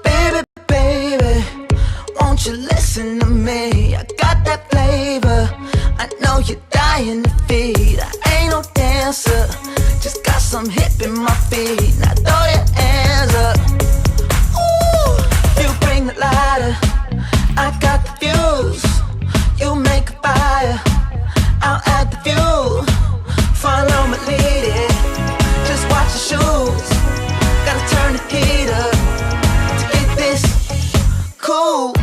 Baby, baby, won't you listen to me? I got that flavor, I know you're dying to feed. I ain't no dancer, just got some hip in my feet. Now throw your hands up. Ooh, you bring the lighter, I got the fuse. You make a fire, I'll add the fuel. Follow my lead, just watch the shoes. Gotta turn the heat up to get this cool.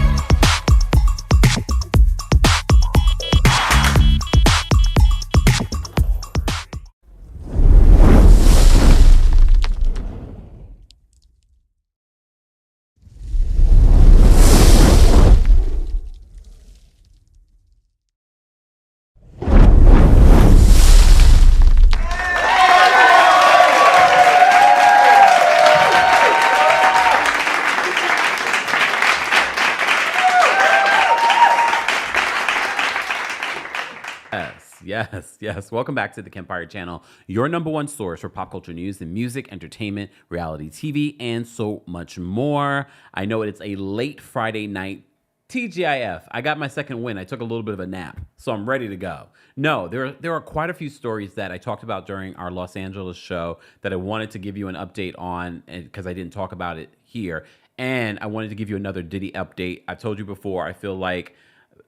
Yes. Welcome back to the Kempire channel, your number one source for pop culture news and music, entertainment, reality TV, and so much more. I know it's a late Friday night. TGIF, I got my second win. I took a little bit of a nap, so I'm ready to go. No, there are quite a few stories that I talked about during our Los Angeles show that I wanted to give you an update on because I didn't talk about it here. And I wanted to give you another Diddy update. I've told you before, I feel like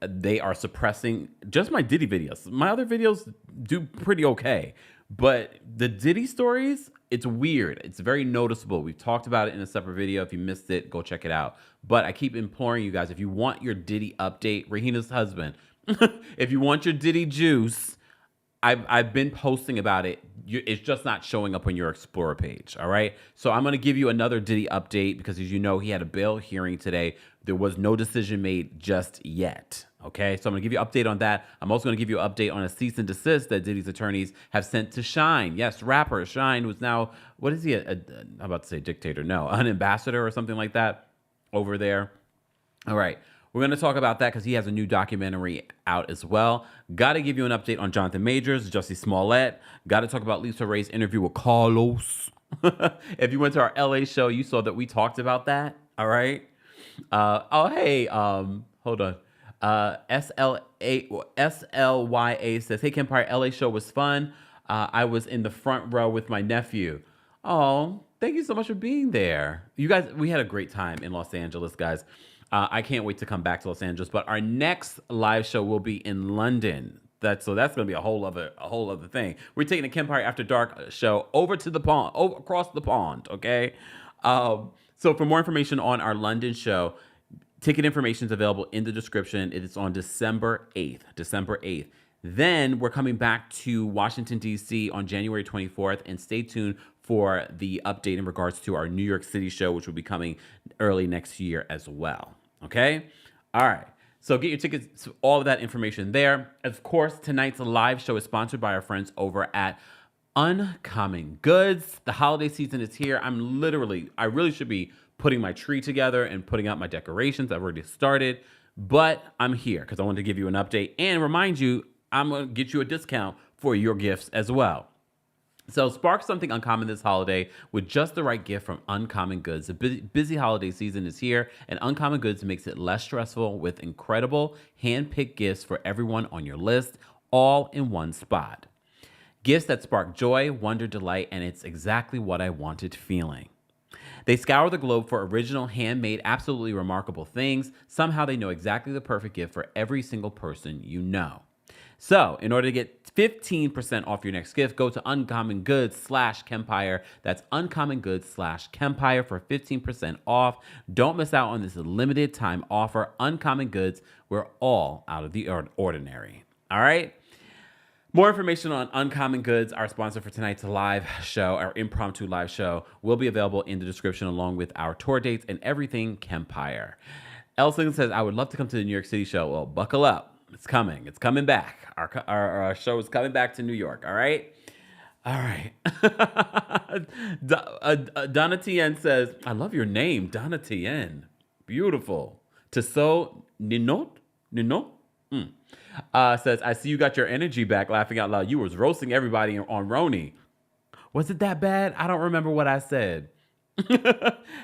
they are suppressing just my Diddy videos. My other videos do pretty okay, but the Diddy stories, it's weird. It's very noticeable. We've talked about it in a separate video. If you missed it, go check it out. But I keep imploring you guys, if you want your Diddy update, Rahina's husband, if you want your Diddy juice, I've been posting about it. It's just not showing up on your Explorer page, all right? So I'm going to give you another Diddy update because, as you know, he had a bail hearing today. There was no decision made just yet, okay? So I'm going to give you an update on that. I'm also going to give you an update on a cease and desist that Diddy's attorneys have sent to Shine. Yes, rapper Shine, who's now, what is he? I'm about to say dictator. No, an ambassador or something like that over there. All right. We're going to talk about that because he has a new documentary out as well. Got to give you an update on Jonathan Majors, Jussie Smollett. Got to talk about LisaRaye's interview with Carlos. If you went to our LA show, you saw that we talked about that. All right. Hold on. SLYA says, "Hey, Kempire, LA show was fun. I was in the front row with my nephew." Oh, thank you so much for being there. You guys, we had a great time in Los Angeles, guys. I can't wait to come back to Los Angeles, but our next live show will be in London. That's going to be a whole other thing. We're taking the Kempire After Dark show over to the pond, across the pond. Okay. So for more information on our London show, ticket information is available in the description. It is on December 8th. Then we're coming back to Washington, D.C. on January 24th, and stay tuned for the update in regards to our New York City show, which will be coming early next year as well. Okay? All right. So get your tickets, all of that information there. Of course, tonight's live show is sponsored by our friends over at Uncommon Goods. The holiday season is here. I really should be putting my tree together and putting out my decorations. I've already started, but I'm here because I wanted to give you an update and remind you I'm going to get you a discount for your gifts as well. So spark something uncommon this holiday with just the right gift from Uncommon Goods. The busy holiday season is here, and Uncommon Goods makes it less stressful with incredible hand-picked gifts for everyone on your list, all in one spot. Gifts that spark joy, wonder, delight, and it's exactly what I wanted feeling. They scour the globe for original, handmade, absolutely remarkable things. Somehow they know exactly the perfect gift for every single person you know. So, in order to get 15% off your next gift, go to Uncommon Goods/Kempire. That's Uncommon Goods/Kempire for 15% off. Don't miss out on this limited time offer. Uncommon Goods, we're all out of the ordinary. All right? More information on Uncommon Goods, our sponsor for tonight's live show, our impromptu live show, will be available in the description along with our tour dates and everything Kempire. Elson says, "I would love to come to the New York City show." Well, buckle up. It's coming. It's coming back. Our show is coming back to New York. All right? All right. Donna Tien says, "I love your name, Donna Tien. Beautiful." Tissot Ninot? Says, "I see you got your energy back, laughing out loud. You was roasting everybody on Roni." Was it that bad? I don't remember what I said.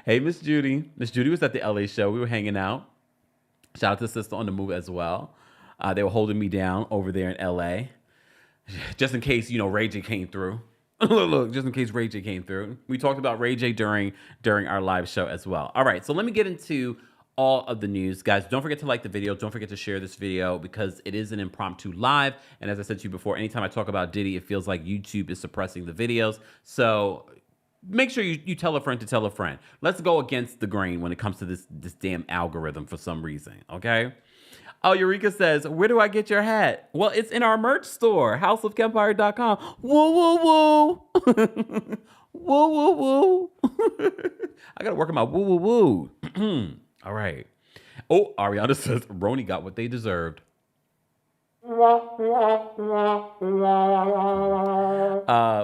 Hey, Miss Judy. Miss Judy was at the LA show. We were hanging out. Shout out to Sister on the Move as well. They were holding me down over there in LA. Just in case, Ray J came through. Look, just in case Ray J came through. We talked about Ray J during our live show as well. All right, so let me get into all of the news. Guys, don't forget to like the video. Don't forget to share this video because it is an impromptu live. And as I said to you before, anytime I talk about Diddy, it feels like YouTube is suppressing the videos. So make sure you tell a friend to tell a friend. Let's go against the grain when it comes to this damn algorithm for some reason, okay? Oh, Eureka says, where do I get your hat? Well, it's in our merch store, houseofkempire.com. Woo, woo, woo. Woo, woo, woo. I got to work on my woo, woo, woo. All right. Oh, Ariana says, Roni got what they deserved.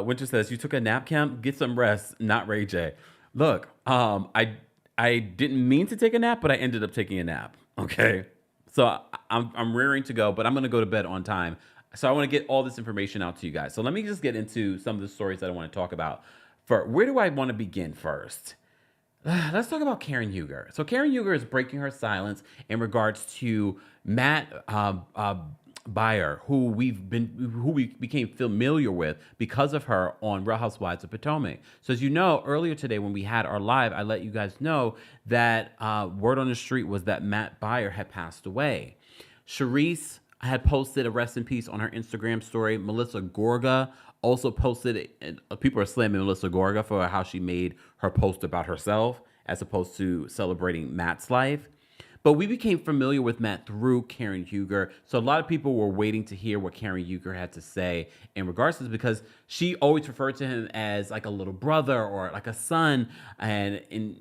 Winter says, you took a nap, Kemp? Get some rest, not Ray J. Look, I didn't mean to take a nap, but I ended up taking a nap, okay? So I'm rearing to go, but I'm going to go to bed on time. So I want to get all this information out to you guys. So let me just get into some of the stories that I want to talk about. Where do I want to begin first? Let's talk about Karen Huger. So Karen Huger is breaking her silence in regards to Matt Byars, who we became familiar with because of her on Real Housewives of Potomac. So as you know, earlier today when we had our live, I let you guys know that word on the street was that Matt Byars had passed away. Charisse had posted a rest in peace on her Instagram story. Melissa Gorga also posted it, and people are slamming Melissa Gorga for how she made her post about herself as opposed to celebrating Matt's life. But we became familiar with Matt through Karen Huger. So a lot of people were waiting to hear what Karen Huger had to say in regards to this because she always referred to him as like a little brother or like a son. And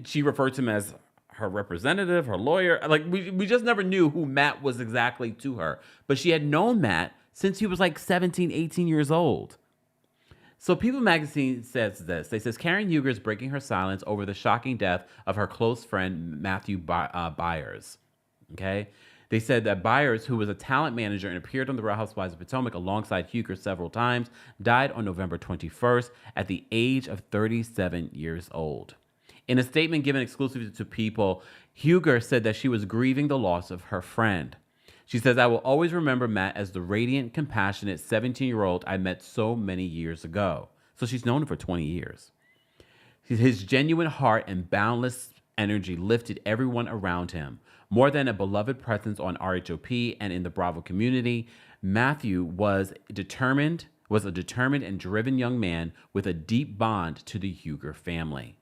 she referred to him as her representative, her lawyer. Like we just never knew who Matt was exactly to her. But she had known Matt since he was like 17, 18 years old. So People Magazine says this. They says Karen Huger is breaking her silence over the shocking death of her close friend Matthew Byars. Okay? They said that Byars, who was a talent manager and appeared on The Real Housewives of Potomac alongside Huger several times, died on November 21st at the age of 37 years old. In a statement given exclusively to People, Huger said that she was grieving the loss of her friend. She says, I will always remember Matt as the radiant, compassionate 17-year-old I met so many years ago. So she's known him for 20 years. His genuine heart and boundless energy lifted everyone around him. More than a beloved presence on RHOP and in the Bravo community, Matthew was a determined and driven young man with a deep bond to the Huger family.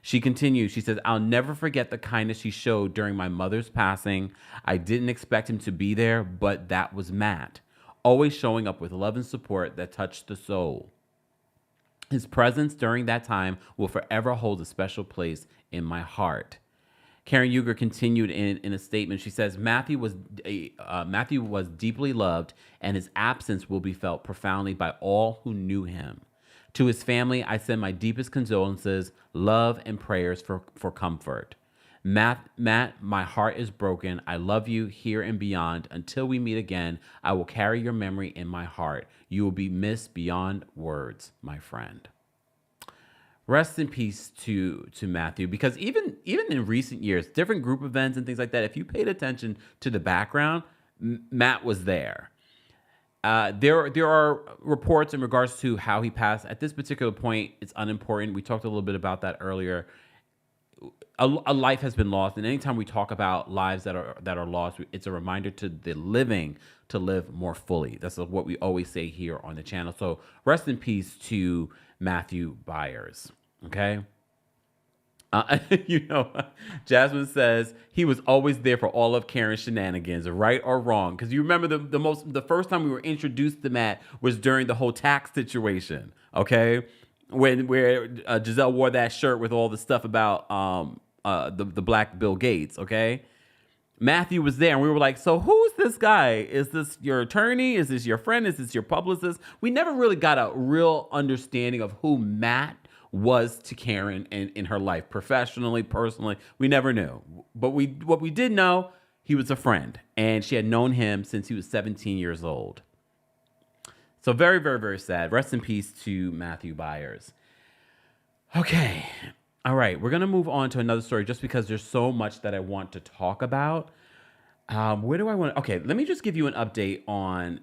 She continues, she says, I'll never forget the kindness he showed during my mother's passing. I didn't expect him to be there, but that was Matt, always showing up with love and support that touched the soul. His presence during that time will forever hold a special place in my heart. Karen Huger continued in a statement. She says, Matthew was deeply loved, and his absence will be felt profoundly by all who knew him. To his family, I send my deepest condolences, love, and prayers for comfort. Matt, my heart is broken. I love you here and beyond. Until we meet again, I will carry your memory in my heart. You will be missed beyond words, my friend. Rest in peace to Matthew, because even in recent years, different group events and things like that, if you paid attention to the background, Matt was there. There are reports in regards to how he passed. At this particular point, it's unimportant. We talked a little bit about that earlier. A life has been lost, and anytime we talk about lives that are lost, it's a reminder to the living to live more fully. That's what we always say here on the channel. So rest in peace to Matthew Byars. Okay. Jasmine says he was always there for all of Karen's shenanigans, right or wrong. Because you remember the first time we were introduced to Matt was during the whole tax situation. Okay, where Giselle wore that shirt with all the stuff about the black Bill Gates. Okay, Matthew was there, and we were like, so who's this guy? Is this your attorney? Is this your friend? Is this your publicist? We never really got a real understanding of who Matt was to Karen in her life, professionally, personally. We never knew. But what we did know, he was a friend, and she had known him since he was 17 years old. So very, very, very sad. Rest in peace to Matthew Byars. Okay. All right. We're going to move on to another story just because there's so much that I want to talk about. Where do I want to? Okay. Let me just give you an update on.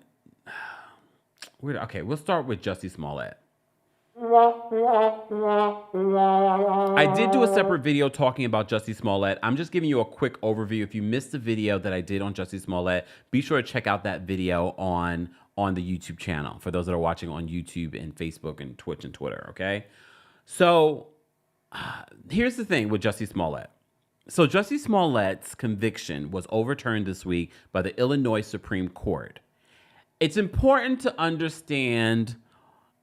Okay. We'll start with Jussie Smollett. I did do a separate video talking about Jussie Smollett. I'm just giving you a quick overview. If you missed the video that I did on Jussie Smollett, be sure to check out that video on the YouTube channel for those that are watching on YouTube and Facebook and Twitch and Twitter, okay? So here's the thing with Jussie Smollett. So Jussie Smollett's conviction was overturned this week by the Illinois Supreme Court. It's important to understand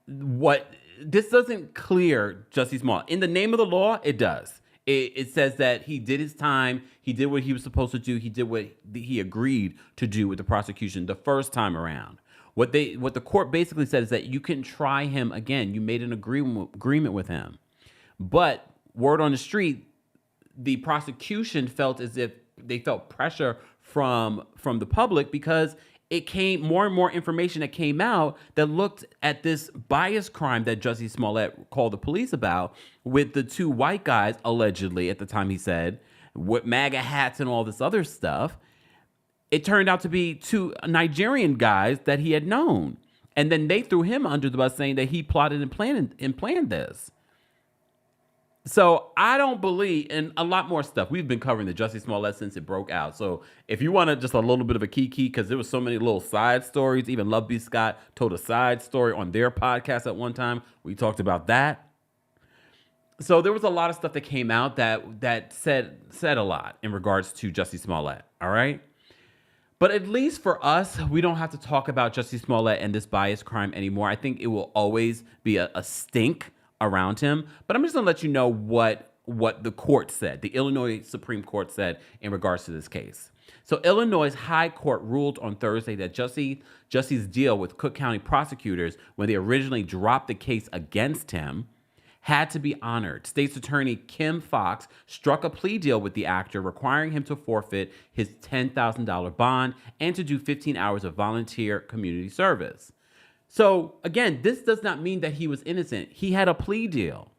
what this doesn't clear Jussie Smollett. In the name of the law, it does. It says that he did his time. He did what he was supposed to do. He did what he agreed to do with the prosecution the first time around. What the court basically said is that you can try him again. You made an agreement with him. But word on the street, the prosecution felt as if they felt pressure from the public because it came more and more information that came out that looked at this bias crime that Jussie Smollett called the police about with the two white guys, allegedly, at the time he said, with MAGA hats and all this other stuff. It turned out to be two Nigerian guys that he had known. And then they threw him under the bus saying that he plotted and planned this. So I don't believe in a lot more stuff. We've been covering the Jussie Smollett since it broke out. So if you want just a little bit of a kiki, because there was so many little side stories. Even Love B. Scott told a side story on their podcast at one time. We talked about that. So there was a lot of stuff that came out that said a lot in regards to Jussie Smollett. All right. But at least for us, we don't have to talk about Jussie Smollett and this bias crime anymore. I think it will always be a stink around him. But I'm just going to let you know what the court said, the Illinois Supreme Court said in regards to this case. So Illinois' High Court ruled on Thursday that Jussie's deal with Cook County prosecutors when they originally dropped the case against him had to be honored. State's attorney Kim Fox struck a plea deal with the actor requiring him to forfeit his $10,000 bond and to do 15 hours of volunteer community service. So again, this does not mean that he was innocent. He had a plea deal.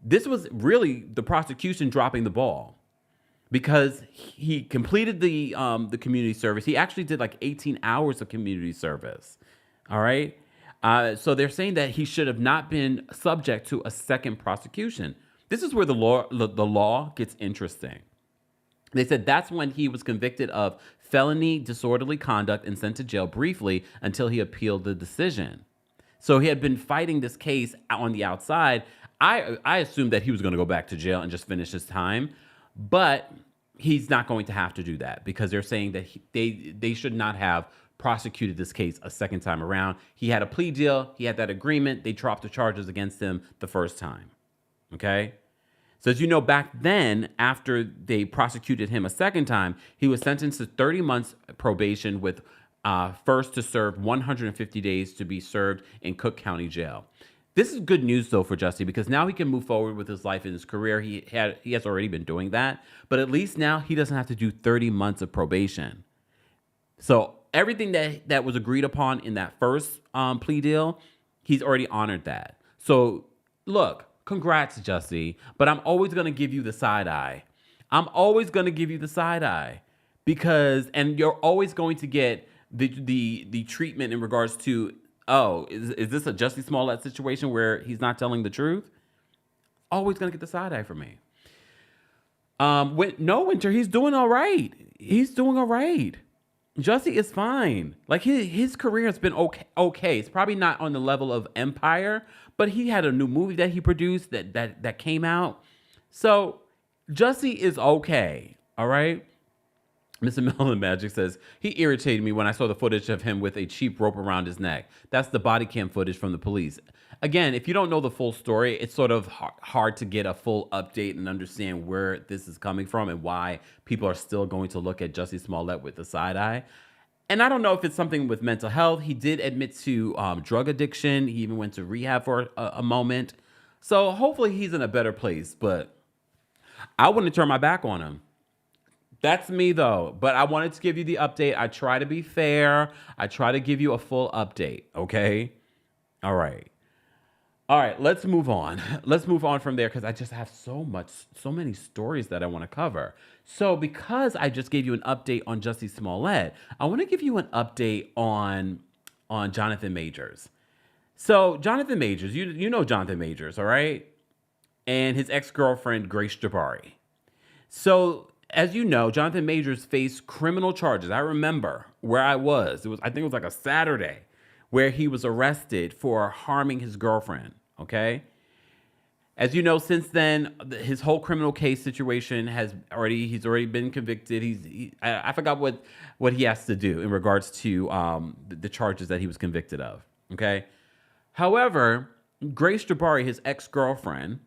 This was really the prosecution dropping the ball because he completed the community service. He actually did like 18 hours of community service. All right. So they're saying that he should have not been subject to a second prosecution. This is where the law gets interesting. They said that's when he was convicted of felony disorderly conduct and sent to jail briefly until he appealed the decision. So he had been fighting this case on the outside. I assumed that he was going to go back to jail and just finish his time, but he's not going to have to do that because they're saying that they should not have prosecuted this case a second time around. He had a plea deal. He had that agreement. They dropped the charges against him the first time. Okay? So as you know, back then, after they prosecuted him a second time, he was sentenced to 30 months probation with first to serve 150 days to be served in Cook County Jail. This is good news, though, for Jussie because now he can move forward with his life and his career. He has already been doing that. But at least now he doesn't have to do 30 months of probation. So everything that was agreed upon in that first plea deal, he's already honored that. So look, congrats, Jussie, but I'm always going to give you the side eye. I'm always going to give you the side eye because, and you're always going to get the treatment in regards to, oh, is this a Jussie Smollett situation where he's not telling the truth? Always going to get the side eye from me. Winter, he's doing all right. He's doing all right. Jussie is fine. Like his career has been okay. It's probably not on the level of Empire, but he had a new movie that he produced that came out. So Jussie is okay. All right. Mr. Melon Magic says, he irritated me when I saw the footage of him with a cheap rope around his neck. That's the body cam footage from the police. Again, if you don't know the full story, it's sort of hard to get a full update and understand where this is coming from and why people are still going to look at Jussie Smollett with the side eye. And I don't know if it's something with mental health. He did admit to drug addiction. He even went to rehab for a moment. So hopefully he's in a better place, but I wouldn't turn my back on him. That's me though. But I wanted to give you the update. I try to be fair. I try to give you a full update. Okay. All right. All right. Let's move on. Let's move on from there because I just have so many stories that I want to cover. So because I just gave you an update on Jussie Smollett, I want to give you an update on Jonathan Majors. So Jonathan Majors, you know Jonathan Majors, all right? And his ex-girlfriend, Grace Jabbari. So, as you know, Jonathan Majors faced criminal charges. I remember where I was. I think it was like a Saturday where he was arrested for harming his girlfriend, okay? As you know, since then, his whole criminal case situation he's already been convicted. I forgot what he has to do in regards to the charges that he was convicted of, okay? However, Grace Jabbari, his ex-girlfriend,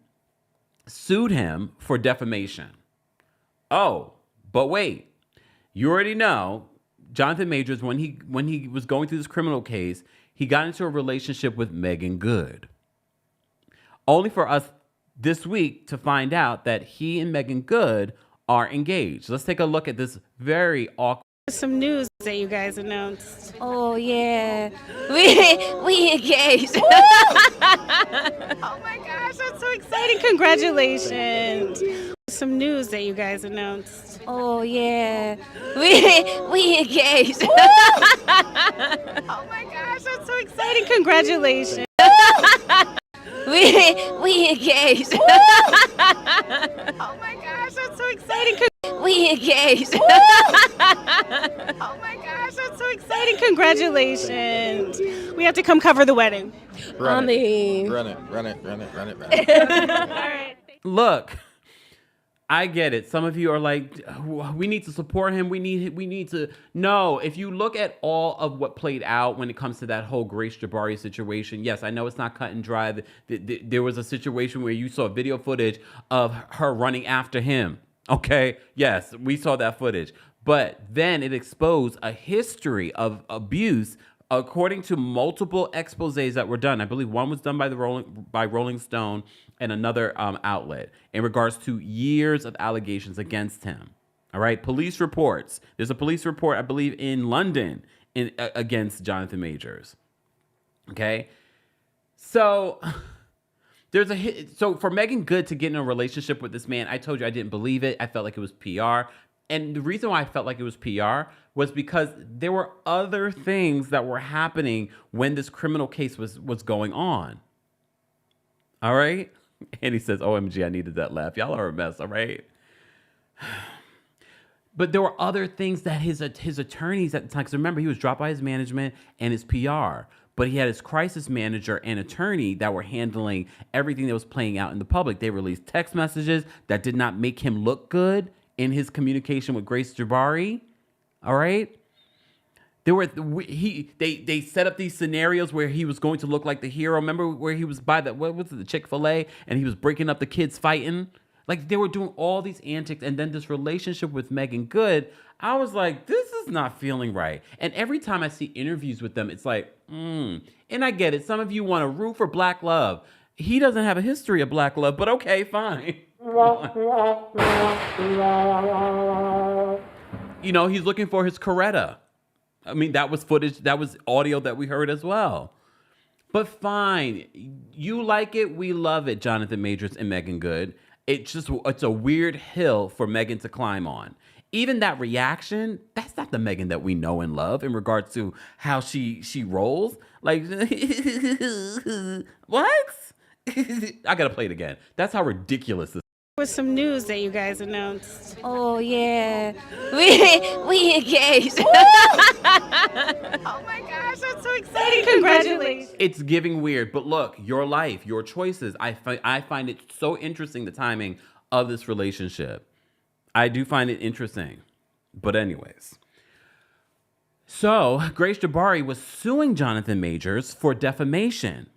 sued him for defamation. Oh, but wait. You already know Jonathan Majors, when he was going through this criminal case, he got into a relationship with Megan Good. Only for us this week to find out that he and Megan Good are engaged. Let's take a look at this very awkward. Some news that you guys announced. Oh yeah, we engaged. Oh my gosh, that's so exciting! Congratulations. Some news that you guys announced. Oh yeah, we engaged. Oh my gosh, that's so exciting! Congratulations. We engaged. Oh my gosh, that's so exciting! We engaged. Oh my gosh, that's so exciting! Congratulations. We have to come cover the wedding. I mean, Run it. All right. Look, I get it. Some of you are like, we need to support him. We need to. No, if you look at all of what played out when it comes to that whole Grace Jabbari situation, yes, I know it's not cut and dry. There was a situation where you saw video footage of her running after him. Okay, yes, we saw that footage. But then it exposed a history of abuse according to multiple exposés that were done. I believe one was done by Rolling Stone and another outlet in regards to years of allegations against him. All right, police reports. There's a police report, I believe, in London against Jonathan Majors. Okay, so so for Megan Good to get in a relationship with this man, I told you I didn't believe it. I felt like it was PR. And the reason why I felt like it was PR was because there were other things that were happening when this criminal case was going on. All right? And he says, OMG, I needed that laugh. Y'all are a mess, all right? But there were other things that his attorneys at the time, because remember, he was dropped by his management and his PR. But he had his crisis manager and attorney that were handling everything that was playing out in the public. They released text messages that did not make him look good in his communication with Grace Jabbari. All right. They set up these scenarios where he was going to look like the hero. Remember where he was by the Chick-fil-A and he was breaking up the kids fighting? Like they were doing all these antics, and then this relationship with Megan Good, I was like, this is not feeling right. And every time I see interviews with them, it's like, and I get it. Some of you want to root for black love. He doesn't have a history of black love, but okay, fine. You know, he's looking for his Coretta. I mean, that was footage, that was audio that we heard as well. But fine. You like it, we love it, Jonathan Majors and Megan Good. It's a weird hill for Megan to climb on. Even that reaction, that's not the Megan that we know and love in regards to how she rolls. Like, what? I gotta play it again. That's how ridiculous this Was some news that you guys announced. oh yeah, we engaged. Oh my gosh, that's so exciting! Congratulations. It's giving weird, but look, your life, your choices. I find it so interesting, the timing of this relationship. I do find it interesting. But anyways. So, Grace Jabbari was suing Jonathan Majors for defamation.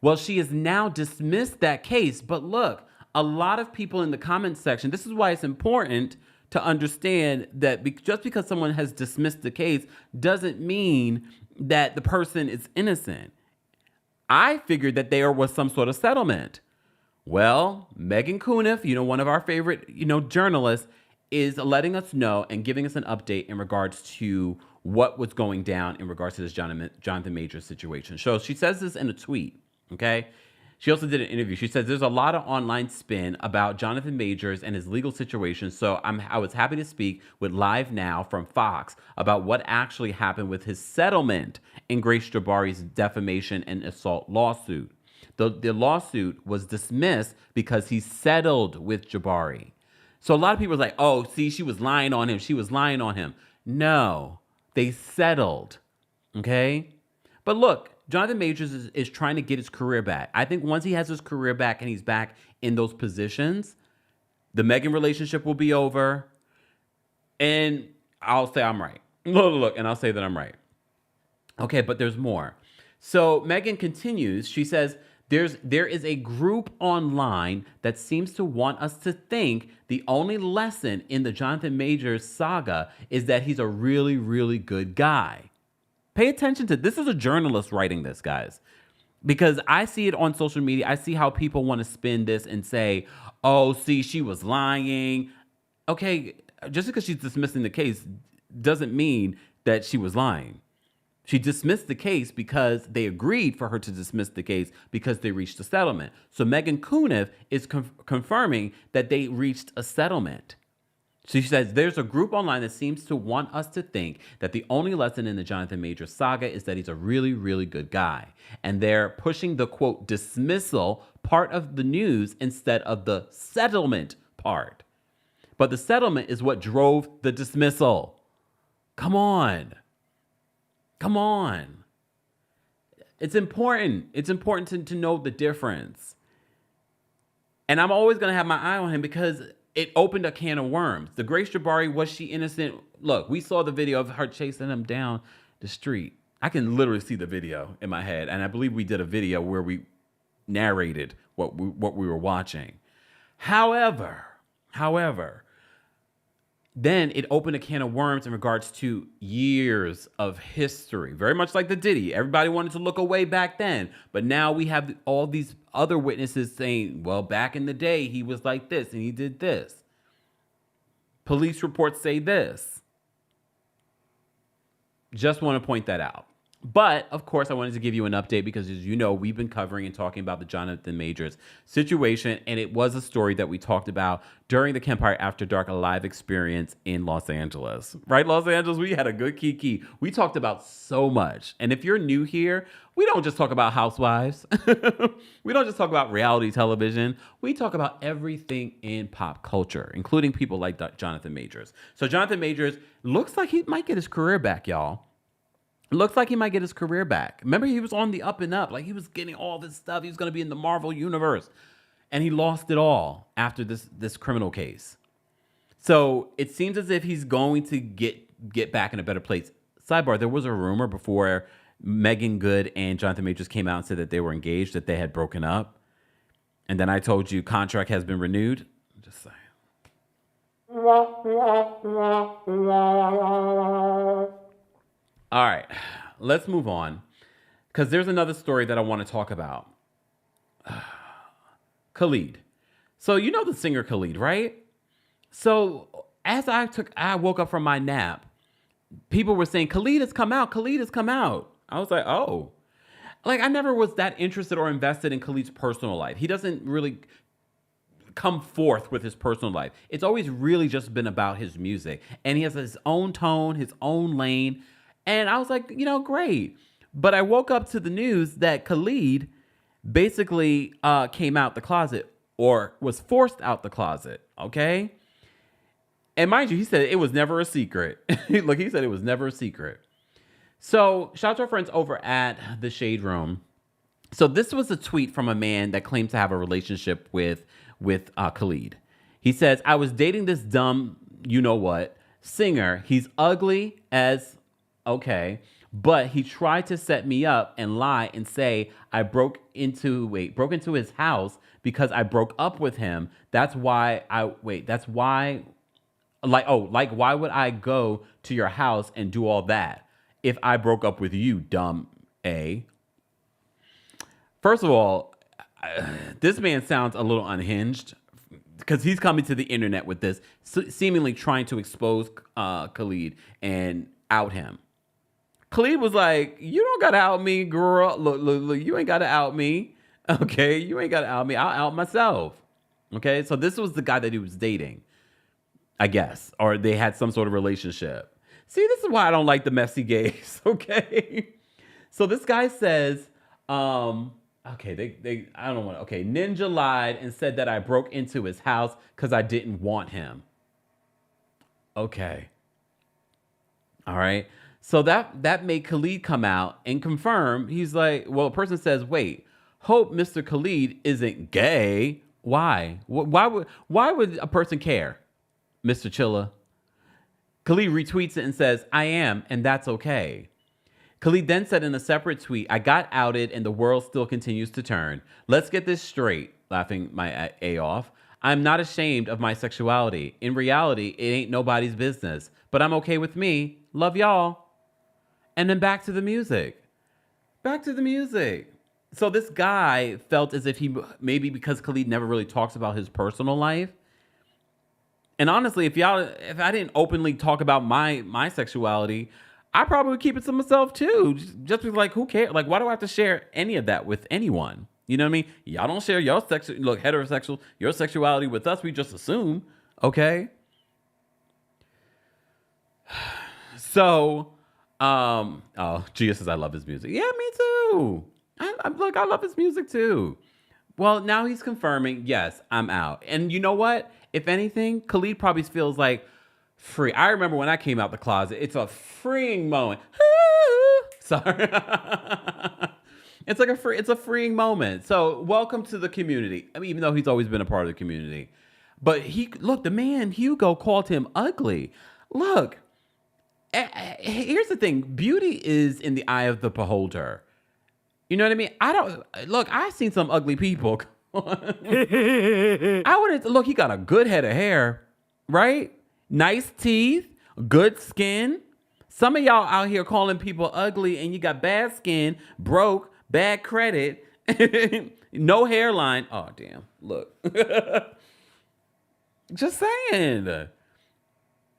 Well, she has now dismissed that case. But look, a lot of people in the comments section, this is why it's important to understand that just because someone has dismissed the case doesn't mean that the person is innocent. I figured that there was some sort of settlement. Well, Megan Cuniff, one of our favorite, journalists, is letting us know and giving us an update in regards to what was going down in regards to this Jonathan Majors situation. So she says this in a tweet, okay? She also did an interview. She says there's a lot of online spin about Jonathan Majors and his legal situation, so I was happy to speak with Live Now from Fox about what actually happened with his settlement in Grace Jabbari's defamation and assault lawsuit. The lawsuit was dismissed because he settled with Jabbari. So a lot of people are like, oh, see, she was lying on him. She was lying on him. No, they settled, okay? But look, Jonathan Majors is trying to get his career back. I think once he has his career back and he's back in those positions, the Megan relationship will be over. And I'll say I'm right. Look, and I'll say that I'm right. Okay, but there's more. So Megan continues. She says, there is a group online that seems to want us to think the only lesson in the Jonathan Majors saga is that he's a really, really good guy. Pay attention to this. Is a journalist writing this, guys, because I see it on social media. I see how people want to spin this and say, oh, see, she was lying. Okay, just because she's dismissing the case doesn't mean that she was lying. She dismissed the case because they agreed for her to dismiss the case because they reached a settlement. So Megan Kuniv is confirming that they reached a settlement. She says, there's a group online that seems to want us to think that the only lesson in the Jonathan Majors saga is that he's a really, really good guy. And they're pushing the, quote, dismissal part of the news instead of the settlement part. But the settlement is what drove the dismissal. Come on. Come on. It's important. It's important to know the difference. And I'm always going to have my eye on him because it opened a can of worms. The Grace Jabbari, was she innocent? Look, we saw the video of her chasing him down the street. I can literally see the video in my head. And I believe we did a video where we narrated what we were watching. However, then it opened a can of worms in regards to years of history. Very much like the Diddy. Everybody wanted to look away back then. But now we have all these other witnesses saying, well, back in the day, he was like this and he did this. Police reports say this. Just want to point that out. But, of course, I wanted to give you an update because, as you know, we've been covering and talking about the Jonathan Majors situation, and it was a story that we talked about during the Kempire After Dark live experience in Los Angeles. Right, Los Angeles? We had a good kiki. We talked about so much. And if you're new here, we don't just talk about housewives. We don't just talk about reality television. We talk about everything in pop culture, including people like Jonathan Majors. So Jonathan Majors looks like he might get his career back, y'all. Looks like he might get his career back. Remember, he was on the up and up. Like, he was getting all this stuff. He was going to be in the Marvel universe. And he lost it all after this criminal case. So it seems as if he's going to get back in a better place. Sidebar, there was a rumor before Megan Good and Jonathan Majors came out and said that they were engaged, that they had broken up. And then I told you contract has been renewed. I'm just saying. All right, let's move on because there's another story that I want to talk about. Khalid. So you know the singer Khalid, right? So as I woke up from my nap, people were saying, Khalid has come out. Khalid has come out. I was like, oh. Like, I never was that interested or invested in Khalid's personal life. He doesn't really come forth with his personal life. It's always really just been about his music. And he has his own tone, his own lane. And I was like, great. But I woke up to the news that Khalid basically came out the closet or was forced out the closet, okay? And mind you, he said it was never a secret. Look, he said it was never a secret. So shout out to our friends over at The Shade Room. So this was a tweet from a man that claimed to have a relationship with Khalid. He says, I was dating this dumb, you-know-what, singer. He's ugly as... okay, but he tried to set me up and lie and say I broke into his house because I broke up with him. Why would I go to your house and do all that if I broke up with you, dumb A? First of all, this man sounds a little unhinged because he's coming to the internet with this, seemingly trying to expose Khalid and out him. Khalid was like, you don't got to out me, girl. Look, you ain't got to out me. Okay, you ain't got to out me. I'll out myself. Okay, so this was the guy that he was dating, I guess, or they had some sort of relationship. See, this is why I don't like the messy gays, okay? So this guy says, okay, I don't want to, okay, Ninja lied and said that I broke into his house because I didn't want him. Okay. All right. So that made Khalid come out and confirm. He's like, well, a person says, wait, hope Mr. Khalid isn't gay. Why? Why would a person care, Mr. Chilla? Khalid retweets it and says, I am, and that's okay. Khalid then said in a separate tweet, I got outed and the world still continues to turn. Let's get this straight, laughing my A off. I'm not ashamed of my sexuality. In reality, it ain't nobody's business, but I'm okay with me. Love y'all. And then back to the music. So this guy felt as if he, maybe because Khalid never really talks about his personal life. And honestly, if I didn't openly talk about my sexuality, I probably would keep it to myself too. Just be like, who cares? Like, why do I have to share any of that with anyone? You know what I mean? Y'all don't share your your sexuality with us. We just assume, okay? So, Gia says I love his music. Yeah, me too. I love his music too. Well, now he's confirming, yes, I'm out. And you know what? If anything, Khalid probably feels like free. I remember when I came out the closet, it's a freeing moment. Sorry. It's a freeing moment. So welcome to the community. I mean, even though he's always been a part of the community. But the man, Hugo, called him ugly. Look, here's the thing. Beauty is in the eye of the beholder. You know what I mean? I've seen some ugly people. He got a good head of hair, right? Nice teeth, good skin. Some of y'all out here calling people ugly and you got bad skin, broke, bad credit, no hairline. Oh, damn. Look. Just saying.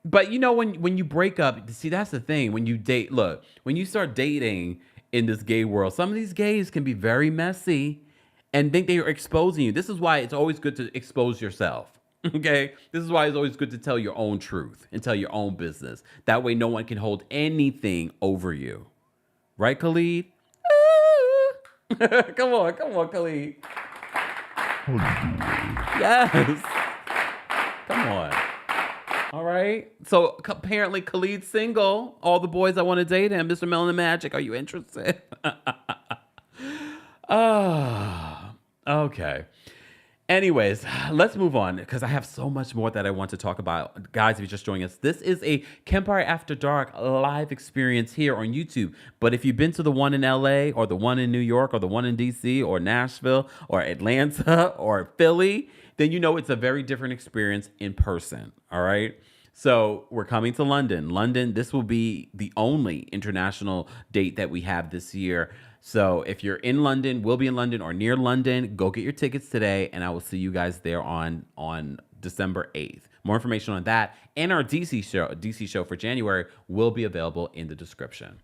But you know, when you break up, see, that's the thing. When you date, look, when you start dating in this gay world, some of these gays can be very messy and think they are exposing you. This is why it's always good to expose yourself. Okay? This is why it's always good to tell your own truth and tell your own business. That way no one can hold anything over you. Right, Khalid? Come on, Khalid. Yes. Come on. All right. So apparently Khalid's single. All the boys that want to date him, Mr. Melanin Magic, are you interested? Okay. Anyways, let's move on because I have so much more that I want to talk about. Guys, if you're just joining us, this is a Kempire After Dark live experience here on YouTube. But if you've been to the one in LA or the one in New York or the one in DC or Nashville or Atlanta or Philly, then you know it's a very different experience in person. All right. So we're coming to London. This will be the only international date that we have this year. So if you're in London, we'll be in London or near London, go get your tickets today, and I will see you guys there on December 8th. More information on that and our DC show for January will be available in the description.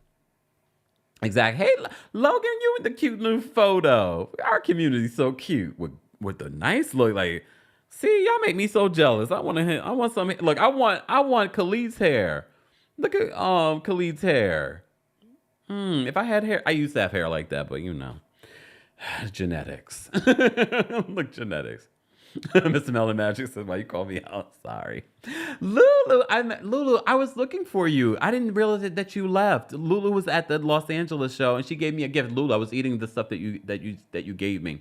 Exactly. Hey, Logan, you with the cute new photo. Our community's so cute with the nice look. Like, see, y'all make me so jealous. I want some. Look, I want Khalid's hair. Look at Khalid's hair. If I had hair, I used to have hair like that, but you know, genetics. Look, genetics. Mr. Melon Magic says, "Why you call me out?" Sorry, Lulu. I was looking for you. I didn't realize that you left. Lulu was at the Los Angeles show, and she gave me a gift. Lulu, I was eating the stuff that you gave me.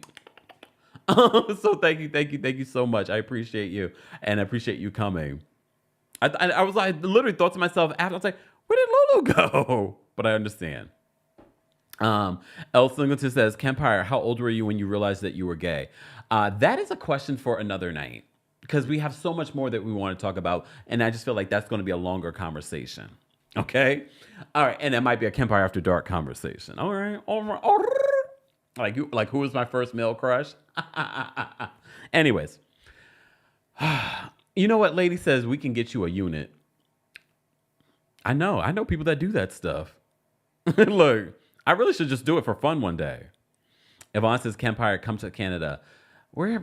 So thank you so much. I appreciate you, and I appreciate you coming. I literally thought to myself after, I was like, where did Lulu go? But I understand. El Singleton says, Kempire, how old were you when you realized that you were gay? That is a question for another night because we have so much more that we want to talk about. And I just feel like that's going to be a longer conversation. Okay. All right. And it might be a Kempire After Dark conversation. All right. Like who was my first male crush? Anyways. You know what? Lady says we can get you a unit. I know people that do that stuff. Look, I really should just do it for fun one day. Yvonne says, Kempire, come to Canada. We're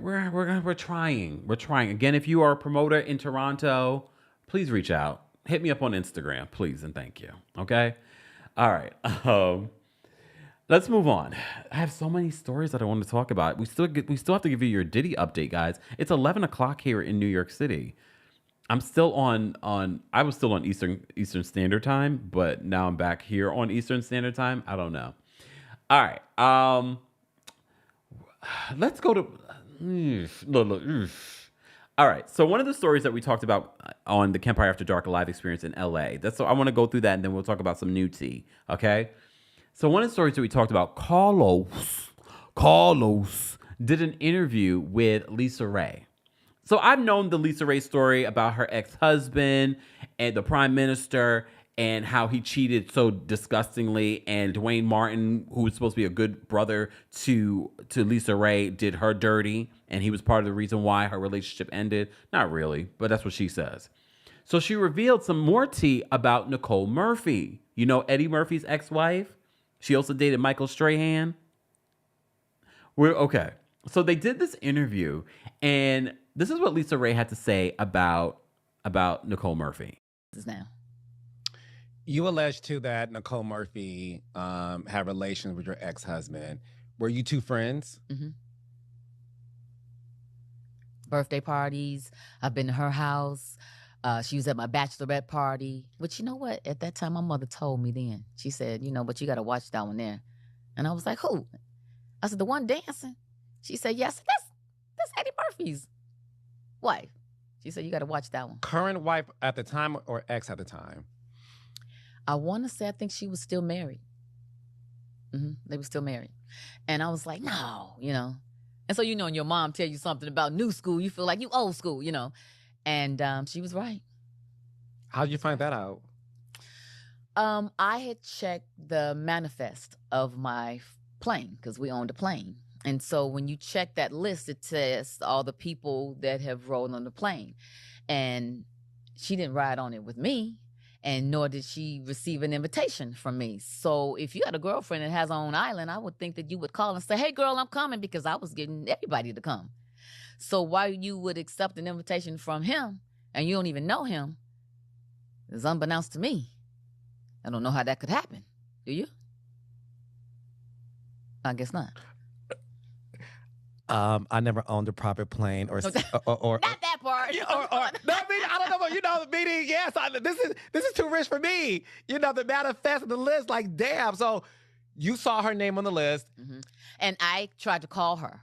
trying. We're trying. Again, if you are a promoter in Toronto, please reach out. Hit me up on Instagram, please, and thank you. Okay? All right. Let's move on. I have so many stories that I want to talk about. We still have to give you your Diddy update, guys. It's 11 o'clock here in New York City. I'm still I was still on Eastern Standard Time, but now I'm back here on Eastern Standard Time. I don't know. All right. Let's go to look. All right. So one of the stories that we talked about on the Kempire After Dark live experience in LA. I want to go through that, and then we'll talk about some new tea. Okay. So one of the stories that we talked about, Carlos did an interview with LisaRaye. So I've known the LisaRaye story about her ex-husband and the prime minister and how he cheated so disgustingly. And Dwayne Martin, who was supposed to be a good brother to LisaRaye, did her dirty. And he was part of the reason why her relationship ended. Not really, but that's what she says. So she revealed some more tea about Nicole Murphy. You know Eddie Murphy's ex-wife? She also dated Michael Strahan. Okay. So they did this interview, and this is what LisaRaye had to say about Nicole Murphy. Now, you alleged too that Nicole Murphy had relations with your ex-husband. Were you two friends? Mm-hmm. Birthday parties. I've been to her house. She was at my bachelorette party. But you know what? At that time, my mother told me then. She said, but you got to watch that one there. And I was like, who? I said, the one dancing. She said, yes, that's Eddie Murphy's wife. She said, you got to watch that one. Current wife at the time or ex at the time? I want to say, I think she was still married. Mm-hmm. They were still married. And I was like, no, And so, when your mom tell you something about new school, you feel like you old school, And she was right. How'd you find that out? I had checked the manifest of my plane because we owned a plane. And so when you check that list, it says all the people that have rolled on the plane. And she didn't ride on it with me, and nor did she receive an invitation from me. So if you had a girlfriend that has her own island, I would think that you would call and say, hey, girl, I'm coming, because I was getting everybody to come. So why you would accept an invitation from him and you don't even know him is unbeknownst to me. I don't know how that could happen. Do you? I guess not. I never owned a private plane or not that part. Meaning, yes, this is too rich for me. The manifest of the list, like, damn. So you saw her name on the list. Mm-hmm. And I tried to call her.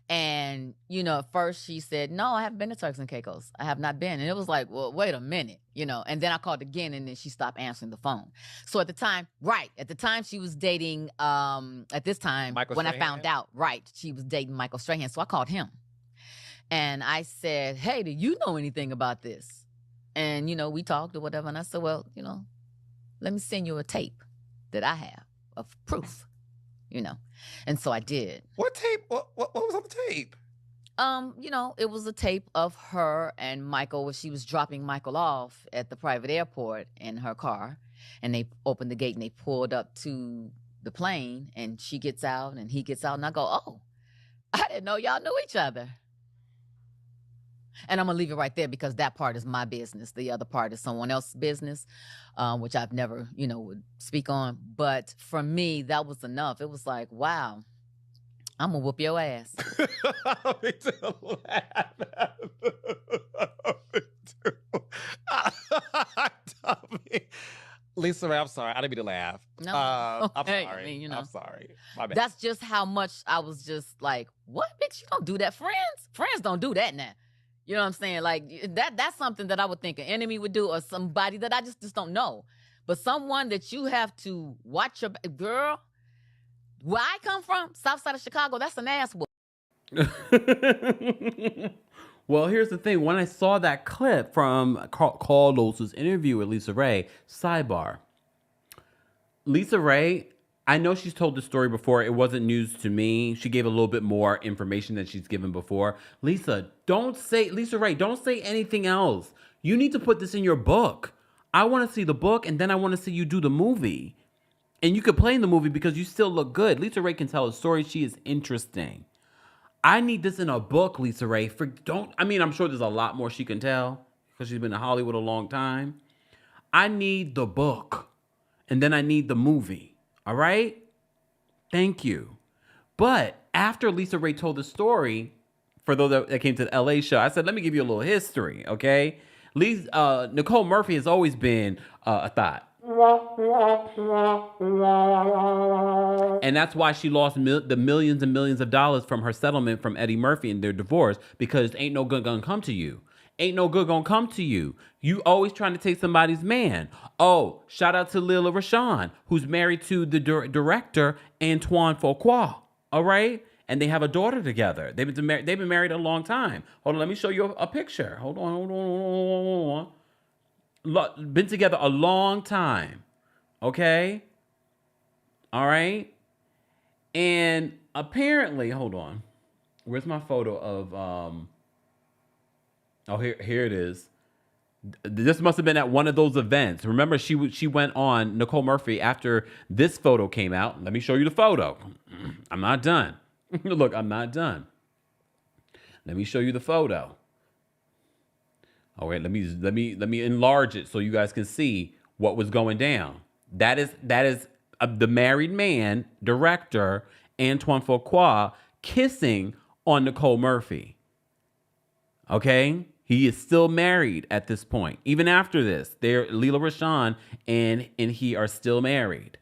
And, at first she said, no, I haven't been to Turks and Caicos. I have not been. And it was like, well, wait a minute, And then I called again, and then she stopped answering the phone. So at the time she was dating, at this time, Michael when Strahan? I found out, she was dating Michael Strahan. So I called him. And I said, hey, do you know anything about this? And, we talked or whatever. And I said, well, let me send you a tape that I have of proof. And so I did. What tape? What was on the tape? It was a tape of her and Michael where she was dropping Michael off at the private airport in her car. And they opened the gate and they pulled up to the plane, and she gets out and he gets out, and I go, oh, I didn't know y'all knew each other. And I'm going to leave it right there because that part is my business. The other part is someone else's business, which I've never, would speak on. But for me, that was enough. It was like, wow, I'm going to whoop your ass. Me too. LisaRaye, I'm sorry. I didn't mean to laugh. No. I'm Hey, sorry. I'm sorry. My bad. That's just how much I was just like, what, bitch? You don't do that. Friends don't do that now. You know what I'm saying? Like, that's something that I would think an enemy would do, or somebody that I just don't know. But someone that you have to watch your girl, where I come from, south side of Chicago, that's an ass whoop. Well, here's the thing. When I saw that clip from Carlos's interview with LisaRaye, sidebar. LisaRaye I know she's told the story before. It wasn't news to me. She gave a little bit more information than she's given before. LisaRaye, don't say anything else. You need to put this in your book. I want to see the book, and then I want to see you do the movie. And you could play in the movie because you still look good. LisaRaye can tell a story. She is interesting. I need this in a book, LisaRaye. I'm sure there's a lot more she can tell because she's been in Hollywood a long time. I need the book, and then I need the movie. All right? Thank you. But after LisaRaye told the story, for those that came to the LA show, I said, let me give you a little history, okay? Nicole Murphy has always been a thought. And that's why she lost the millions and millions of dollars from her settlement from Eddie Murphy and their divorce, because ain't no good gonna come to you. Ain't no good gonna come to you. You always trying to take somebody's man. Oh, shout out to Lila Rashawn, who's married to the director Antoine Fuqua. All right? And they have a daughter together. They've been married a long time. Hold on, let me show you a picture. Hold on. Look, been together a long time. Okay? All right? And apparently, hold on. Where's my photo of Oh, here it is. This must have been at one of those events. Remember, she went on, Nicole Murphy, after this photo came out. Let me show you the photo. I'm not done. Look, I'm not done. Let me show you the photo. All right, let me enlarge it so you guys can see what was going down. That is the married man, director Antoine Fuqua, kissing on Nicole Murphy. Okay? He is still married at this point. Even after this, Lila Rashawn and he are still married.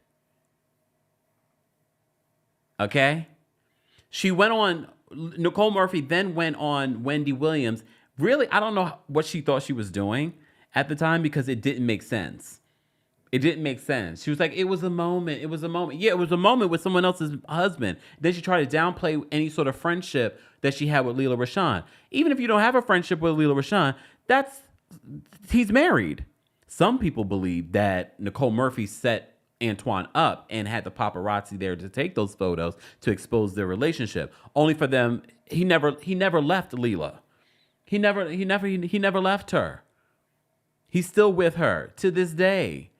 Okay? Nicole Murphy then went on Wendy Williams. Really, I don't know what she thought she was doing at the time because it didn't make sense. It didn't make sense. She was like, it was a moment. It was a moment. Yeah, it was a moment with someone else's husband. Then she tried to downplay any sort of friendship that she had with Lila Rashawn. Even if you don't have a friendship with Lila Rashawn, he's married. Some people believe that Nicole Murphy set Antoine up and had the paparazzi there to take those photos to expose their relationship. Only for them, he never left Lila. He never left her. He's still with her to this day.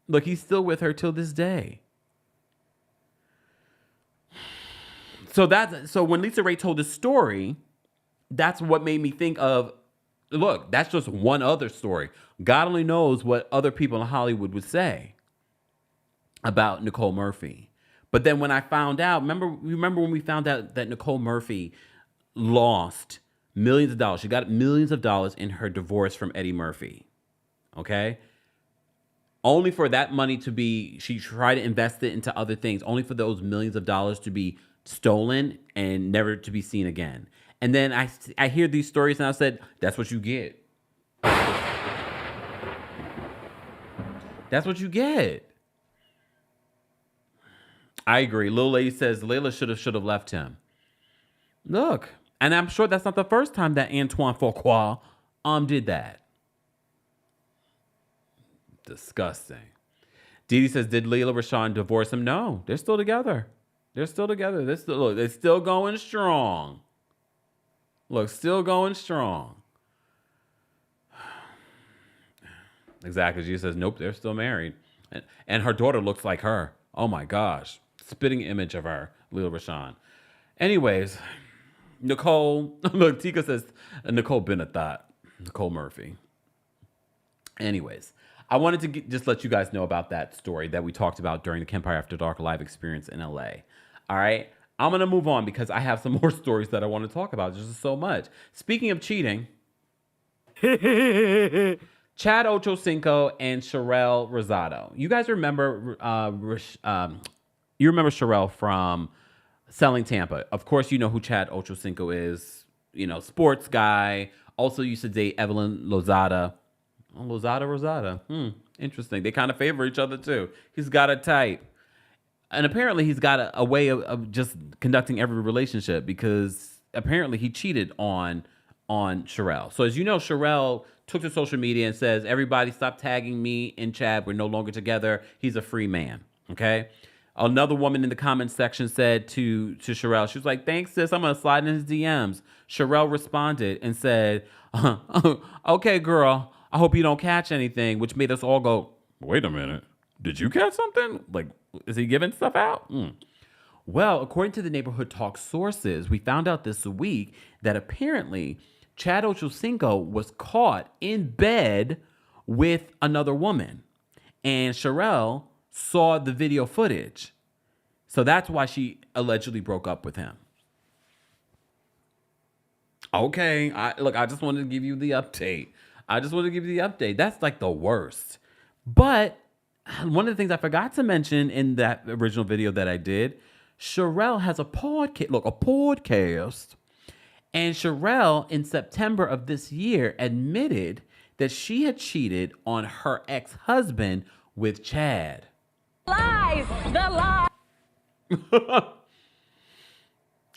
Look, he's still with her till this day. So when LisaRaye told the story, that's what made me think of, look, that's just one other story. God only knows what other people in Hollywood would say about Nicole Murphy. But then when I found out, remember when we found out that Nicole Murphy lost millions of dollars. She got millions of dollars in her divorce from Eddie Murphy. Okay? Only for that money she tried to invest it into other things, only for those millions of dollars to be stolen and never to be seen again. And then I hear these stories and I said, that's what you get. That's what you get. I agree. Lil Lady says Layla should have left him. Look, and I'm sure that's not the first time that Antoine Fuqua did that. Disgusting. Diddy says, did Lila Rashawn divorce him? No, they're still together. They're still together. They're still going strong. Look, still going strong. Exactly. She says, nope, they're still married. And her daughter looks like her. Oh my gosh. Spitting image of her, Lila Rashawn. Anyways, Nicole, look, Tika says, Nicole been a thought. Nicole Murphy. Anyways, I wanted to just let you guys know about that story that we talked about during the Kempire After Dark live experience in LA. All right. I'm going to move on because I have some more stories that I want to talk about. There's just so much. Speaking of cheating, Chad Ochocinco and Sharelle Rosado. You guys remember, you remember Sharelle from Selling Tampa. Of course, you know who Chad Ochocinco is. You know, sports guy. Also used to date Evelyn Lozada. Oh, Rosada. Interesting. They kind of favor each other too. He's got a type. And apparently he's got a way of just conducting every relationship because apparently he cheated on Sharelle. So as you know, Sharelle took to social media and says, everybody stop tagging me and Chad. We're no longer together. He's a free man. Okay. Another woman in the comments section said to Sharelle, she was like, thanks, sis. I'm going to slide in his DMs. Sharelle responded and said, okay, girl, I hope you don't catch anything, which made us all go, wait a minute. Did you catch something? Like, is he giving stuff out? Well, according to the Neighborhood Talk sources, we found out this week that apparently Chad Ochocinco was caught in bed with another woman. And Sharelle saw the video footage. So that's why she allegedly broke up with him. Okay, I just wanted to give you the update. That's like the worst. But one of the things I forgot to mention in that original video that I did, Sharelle has a podcast. And Sharelle, in September of this year, admitted that she had cheated on her ex-husband with Chad. Lies! The lie!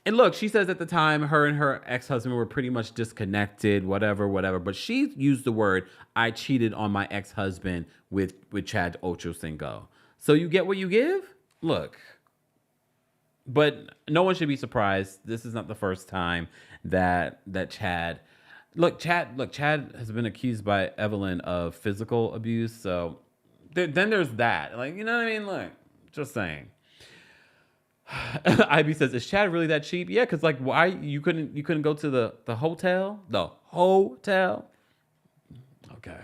And look, she says at the time, her and her ex-husband were pretty much disconnected, whatever. But she used the word, I cheated on my ex-husband with Chad Ochocinco. So you get what you give? Look. But no one should be surprised. This is not the first time that Chad... Chad has been accused by Evelyn of physical abuse. So then there's that. Like, you know what I mean? Look, just saying. Ivy says, is Chad really that cheap? Yeah, because like, why you couldn't go to the hotel? The hotel? Okay.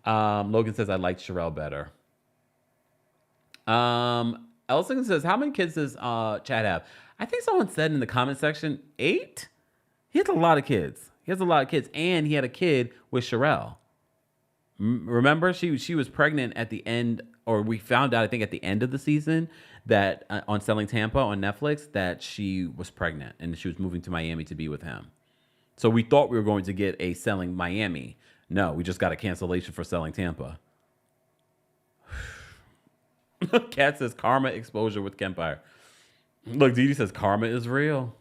Logan says, I like Sharelle better. Elson says, how many kids does Chad have? I think someone said in the comment section, 8? He has a lot of kids. And he had a kid with Sharelle. Remember, she was pregnant at the end, or we found out, I think, at the end of the season that on Selling Tampa on Netflix, that she was pregnant and she was moving to Miami to be with him. So we thought we were going to get a Selling Miami. No, we just got a cancellation for Selling Tampa. Kat says, karma exposure with Kempire. Look, Didi says, karma is real.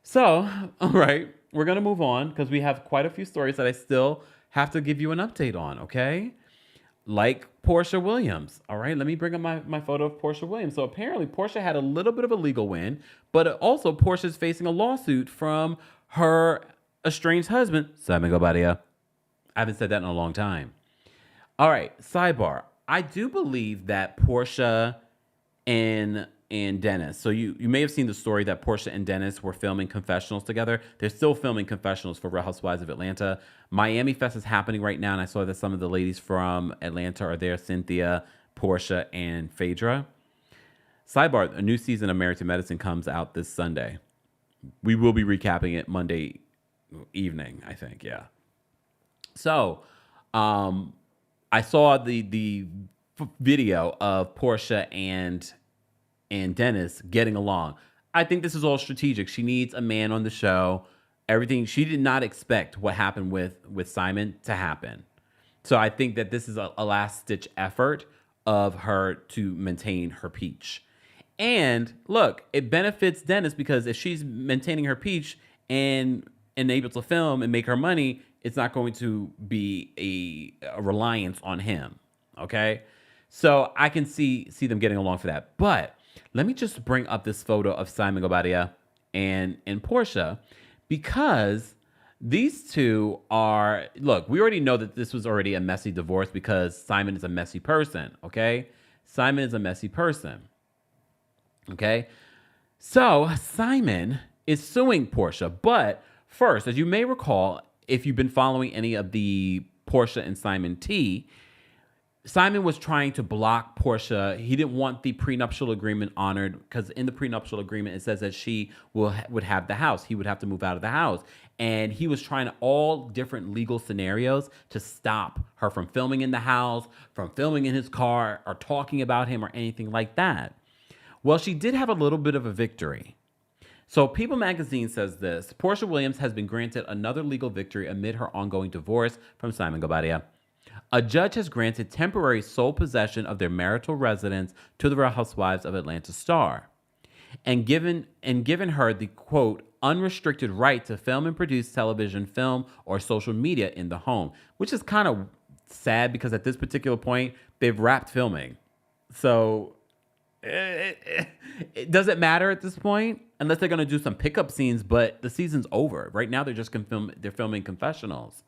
So, all right, we're going to move on because we have quite a few stories that I still have to give you an update on, okay? Like Porsha Williams. All right, let me bring up my photo of Porsha Williams. So apparently Porsha had a little bit of a legal win, but also Portia's facing a lawsuit from her estranged husband, Simon Guobadia. I haven't said that in a long time. All right, sidebar. I do believe that Porsha and Dennis. So you may have seen the story that Porsha and Dennis were filming confessionals together. They're still filming confessionals for Real Housewives of Atlanta. Miami Fest is happening right now, and I saw that some of the ladies from Atlanta are there, Cynthia, Porsha, and Phaedra. Sidebar, a new season of Married to Medicine comes out this Sunday. We will be recapping it Monday evening, I think, yeah. So, I saw the video of Porsha and Dennis getting along. I think this is all strategic. She needs a man on the show. Everything. She did not expect what happened with Simon to happen. So I think that this is a last-ditch effort of her to maintain her peach. And look, it benefits Dennis because if she's maintaining her peach and able to film and make her money, it's not going to be a reliance on him. Okay? So I can see them getting along for that. But let me just bring up this photo of Simon Guobadia and Porsha because these two are, look, we already know that this was already a messy divorce because Simon is a messy person, okay? Simon is a messy person, okay? So Simon is suing Porsha, but first, as you may recall, if you've been following any of the Porsha and Simon tea, Simon was trying to block Porsha. He didn't want the prenuptial agreement honored because in the prenuptial agreement, it says that she would have the house. He would have to move out of the house. And he was trying all different legal scenarios to stop her from filming in the house, from filming in his car, or talking about him or anything like that. Well, she did have a little bit of a victory. So People Magazine says this: Porsha Williams has been granted another legal victory amid her ongoing divorce from Simon Guobadia. A judge has granted temporary sole possession of their marital residence to the Real Housewives of Atlanta star and given her the, quote, unrestricted right to film and produce television, film, or social media in the home, which is kind of sad because at this particular point, they've wrapped filming. So it doesn't matter at this point unless they're going to do some pickup scenes, but the season's over. Right now, they're just they're filming confessionals.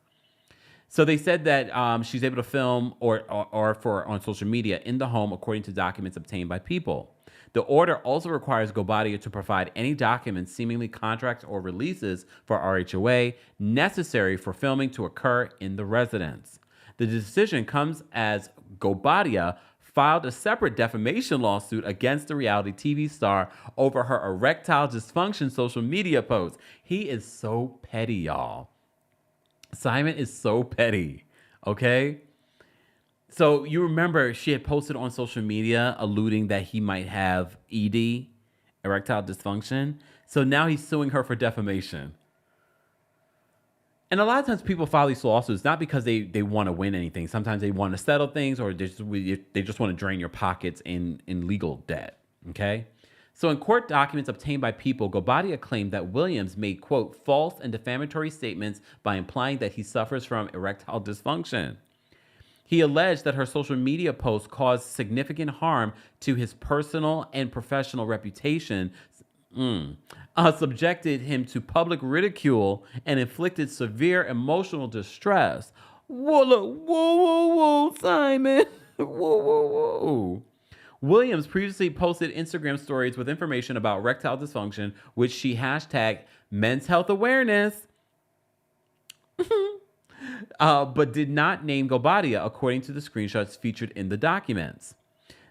So they said that she's able to film or for on social media in the home according to documents obtained by People. The order also requires Guobadia to provide any documents, seemingly contracts or releases for RHOA necessary for filming to occur in the residence. The decision comes as Guobadia filed a separate defamation lawsuit against the reality TV star over her erectile dysfunction social media posts. He is so petty, y'all. Simon is so petty, okay? So you remember she had posted on social media alluding that he might have ED, erectile dysfunction. So now he's suing her for defamation. And a lot of times people file these lawsuits not because they want to win anything. Sometimes they want to settle things or they just want to drain your pockets in legal debt, okay? So in court documents obtained by People, Guobadia claimed that Williams made, quote, false and defamatory statements by implying that he suffers from erectile dysfunction. He alleged that her social media posts caused significant harm to his personal and professional reputation, subjected him to public ridicule, and inflicted severe emotional distress. Whoa, Simon. Whoa. Williams previously posted Instagram stories with information about erectile dysfunction, which she hashtagged men's health awareness. But did not name Guobadia, according to the screenshots featured in the documents.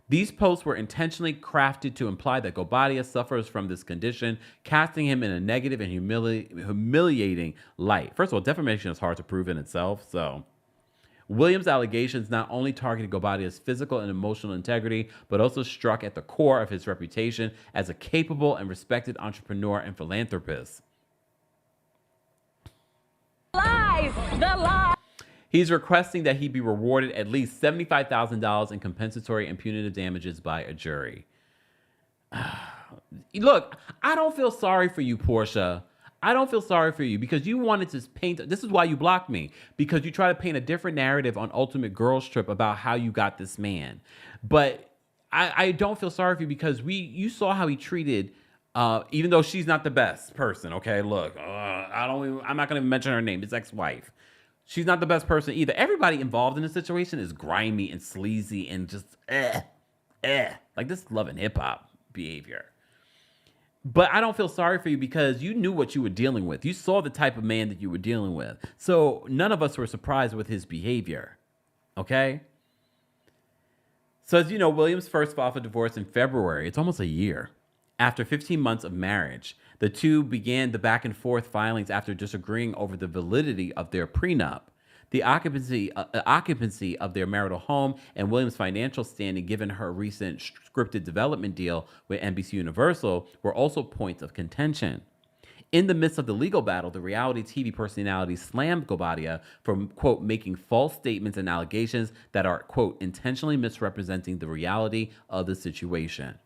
These posts were intentionally crafted to imply that Guobadia suffers from this condition, casting him in a negative and humiliating light. First of all, defamation is hard to prove in itself, so... Williams' allegations not only targeted Guobadia's physical and emotional integrity, but also struck at the core of his reputation as a capable and respected entrepreneur and philanthropist. He's requesting that he be rewarded at least $75,000 in compensatory and punitive damages by a jury. Look, I don't feel sorry for you, Porsha. I don't feel sorry for you because you wanted to paint. This is why you blocked me, because you try to paint a different narrative on Ultimate Girls Trip about how you got this man. But I don't feel sorry for you because you saw how he treated, even though she's not the best person. Okay, look, I'm not going to mention her name. His ex-wife. She's not the best person either. Everybody involved in the situation is grimy and sleazy and just like this Love and Hip Hop behavior. But I don't feel sorry for you because you knew what you were dealing with. You saw the type of man that you were dealing with. So none of us were surprised with his behavior. Okay? So as you know, Williams first filed for divorce in February. It's almost a year. After 15 months of marriage, the two began the back and forth filings after disagreeing over the validity of their prenup. The occupancy of their marital home and Williams' financial standing, given her recent scripted development deal with NBC Universal, were also points of contention. In the midst of the legal battle, the reality TV personality slammed Guobadia for, quote, making false statements and allegations that are, quote, intentionally misrepresenting the reality of the situation.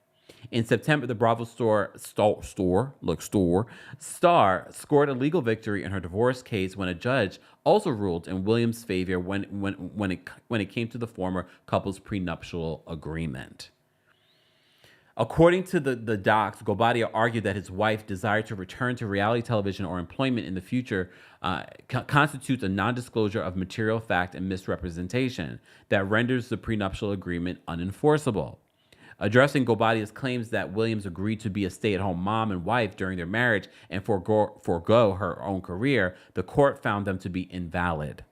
In September, the Bravo star scored a legal victory in her divorce case when a judge also ruled in Williams' favor when it came to the former couple's prenuptial agreement. According to the docs, Guobadia argued that his wife desired to return to reality television or employment in the future constitutes a non-disclosure of material fact and misrepresentation that renders the prenuptial agreement unenforceable. Addressing Guobadia's claims that Williams agreed to be a stay-at-home mom and wife during their marriage and forego her own career, the court found them to be invalid.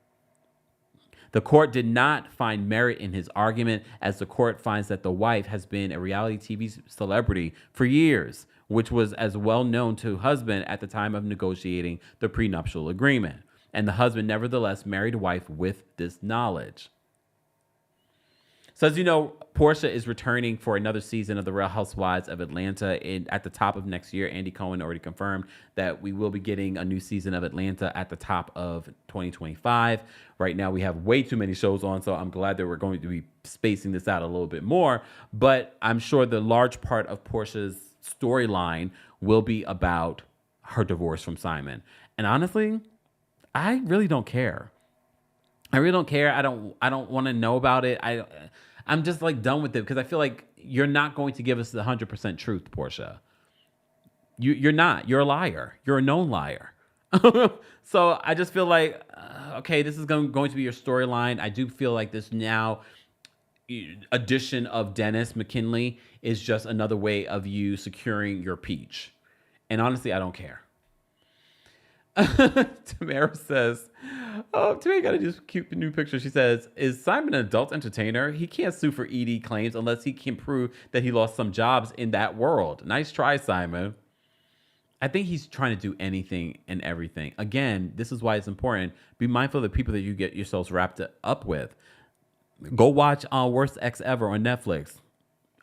The court did not find merit in his argument, as the court finds that the wife has been a reality TV celebrity for years, which was as well known to husband at the time of negotiating the prenuptial agreement. And the husband nevertheless married wife with this knowledge. So as you know, Porsha is returning for another season of The Real Housewives of Atlanta at the top of next year. Andy Cohen already confirmed that we will be getting a new season of Atlanta at the top of 2025. Right now, we have way too many shows on, so I'm glad that we're going to be spacing this out a little bit more. But I'm sure the large part of Porsha's storyline will be about her divorce from Simon. And honestly, I really don't care. I really don't care. I don't want to know about it. I'm just like done with it because I feel like you're not going to give us the 100% truth, Porsha. You're not. You're a liar. You're a known liar. So I just feel like, okay, this is going to be your storyline. I do feel like this now addition of Dennis McKinley is just another way of you securing your peach. And honestly, I don't care. Tamara says, oh, Tamara got a just cute new picture. She says, is Simon an adult entertainer? He can't sue for ED claims unless he can prove that he lost some jobs in that world. Nice try, Simon. I think he's trying to do anything and everything. Again, this is why it's important. Be mindful of the people that you get yourselves wrapped up with. Go watch Worst Ex Ever on Netflix.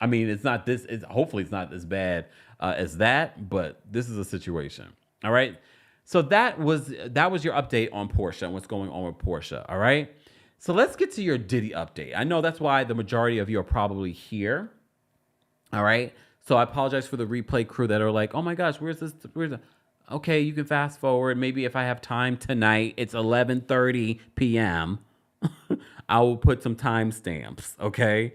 I mean, it's not this. Hopefully, it's not as bad as that, but this is a situation. All right. So that was your update on Porsha and what's going on with Porsha. All right. So let's get to your Diddy update. I know that's why the majority of you are probably here. All right. So I apologize for the replay crew that are like, oh my gosh, where's this? Okay, you can fast forward. Maybe if I have time tonight, it's 11:30 p.m. I will put some timestamps, okay?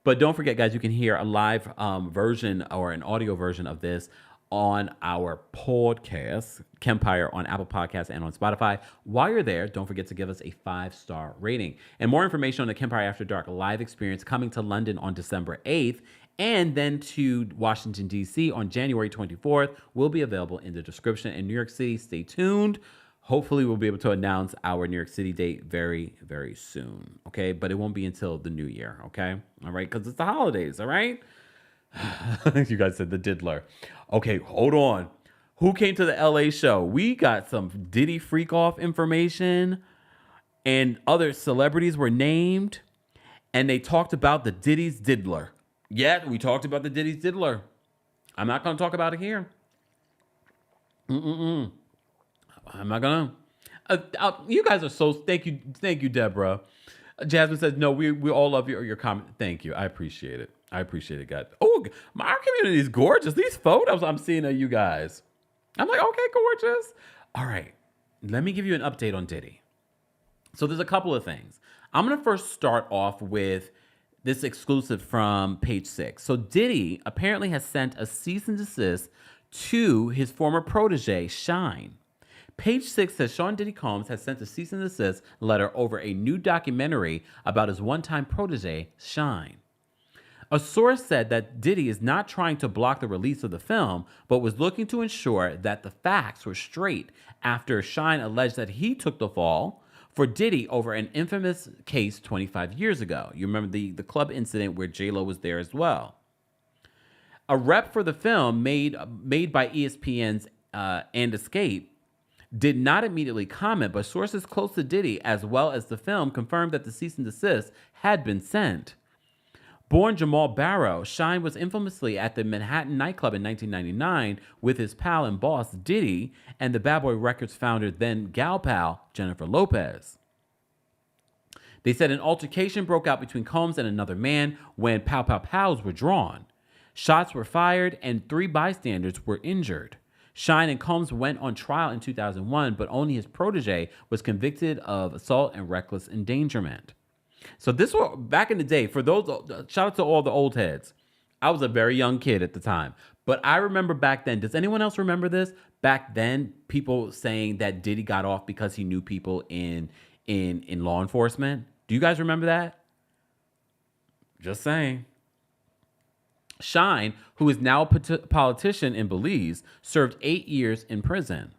But don't forget, guys, you can hear a live version or an audio version of this on our podcast, Kempire, on Apple Podcasts and on Spotify. While you're there, don't forget to give us a 5-star rating. And more information on the Kempire After Dark live experience coming to London on December 8th and then to Washington, D.C. on January 24th will be available in the description. In New York City, stay tuned. Hopefully, we'll be able to announce our New York City date very, very soon, okay? But it won't be until the new year, okay? All right, because it's the holidays, all right? You guys said the diddler. Okay, hold on. Who came to the LA show? We got some Diddy freak-off information, and other celebrities were named, and they talked about the Diddy's diddler. Yeah, we talked about the Diddy's diddler. I'm not going to talk about it here. I'm not gonna. You guys are so. Thank you, Deborah. Jasmine says no. We all love your comment. Thank you. I appreciate it. guys. Oh, our community is gorgeous. These photos I'm seeing of you guys. I'm like, okay, gorgeous. All right, let me give you an update on Diddy. So there's a couple of things. I'm gonna first start off with this exclusive from Page 6. So Diddy apparently has sent a cease and desist to his former protege, Shine. Page 6 says Sean Diddy Combs has sent a cease and desist letter over a new documentary about his one-time protege, Shine. A source said that Diddy is not trying to block the release of the film, but was looking to ensure that the facts were straight after Shine alleged that he took the fall for Diddy over an infamous case 25 years ago. You remember the club incident where J-Lo was there as well. A rep for the film made by ESPN's And Escape did not immediately comment, but sources close to Diddy as well as the film confirmed that the cease and desist had been sent. Born Jamal Barrow, Shine was infamously at the Manhattan nightclub in 1999 with his pal and boss Diddy and the Bad Boy Records founder, then gal pal Jennifer Lopez. They said an altercation broke out between Combs and another man when pow pow pows were drawn. Shots were fired and 3 bystanders were injured. Shine and Combs went on trial in 2001, but only his protege was convicted of assault and reckless endangerment. So this was back in the day. For those, shout out to all the old heads. I was a very young kid at the time, but I remember back then. Does anyone else remember this? Back then, people saying that Diddy got off because he knew people in law enforcement. Do you guys remember that? Just saying. Shine, who is now a politician in Belize, served 8 years in prison.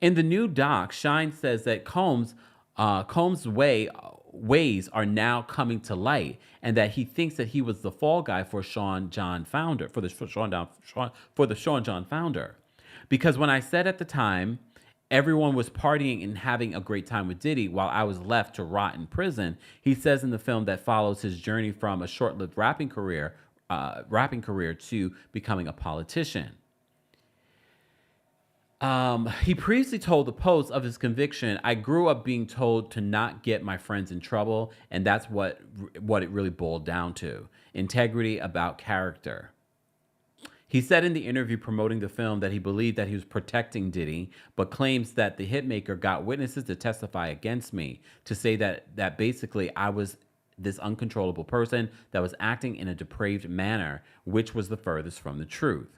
In the new doc, Shine says that Combs' ways are now coming to light, and that he thinks that he was the fall guy for the Sean John founder. Because when I said at the time, everyone was partying and having a great time with Diddy while I was left to rot in prison, he says in the film that follows his journey from a short-lived rapping career to becoming a politician. He previously told the Post of his conviction, I grew up being told to not get my friends in trouble, and that's what it really boiled down to. Integrity about character. He said in the interview promoting the film that he believed that he was protecting Diddy, but claims that the hitmaker got witnesses to testify against me to say that basically I was this uncontrollable person that was acting in a depraved manner, which was the furthest from the truth.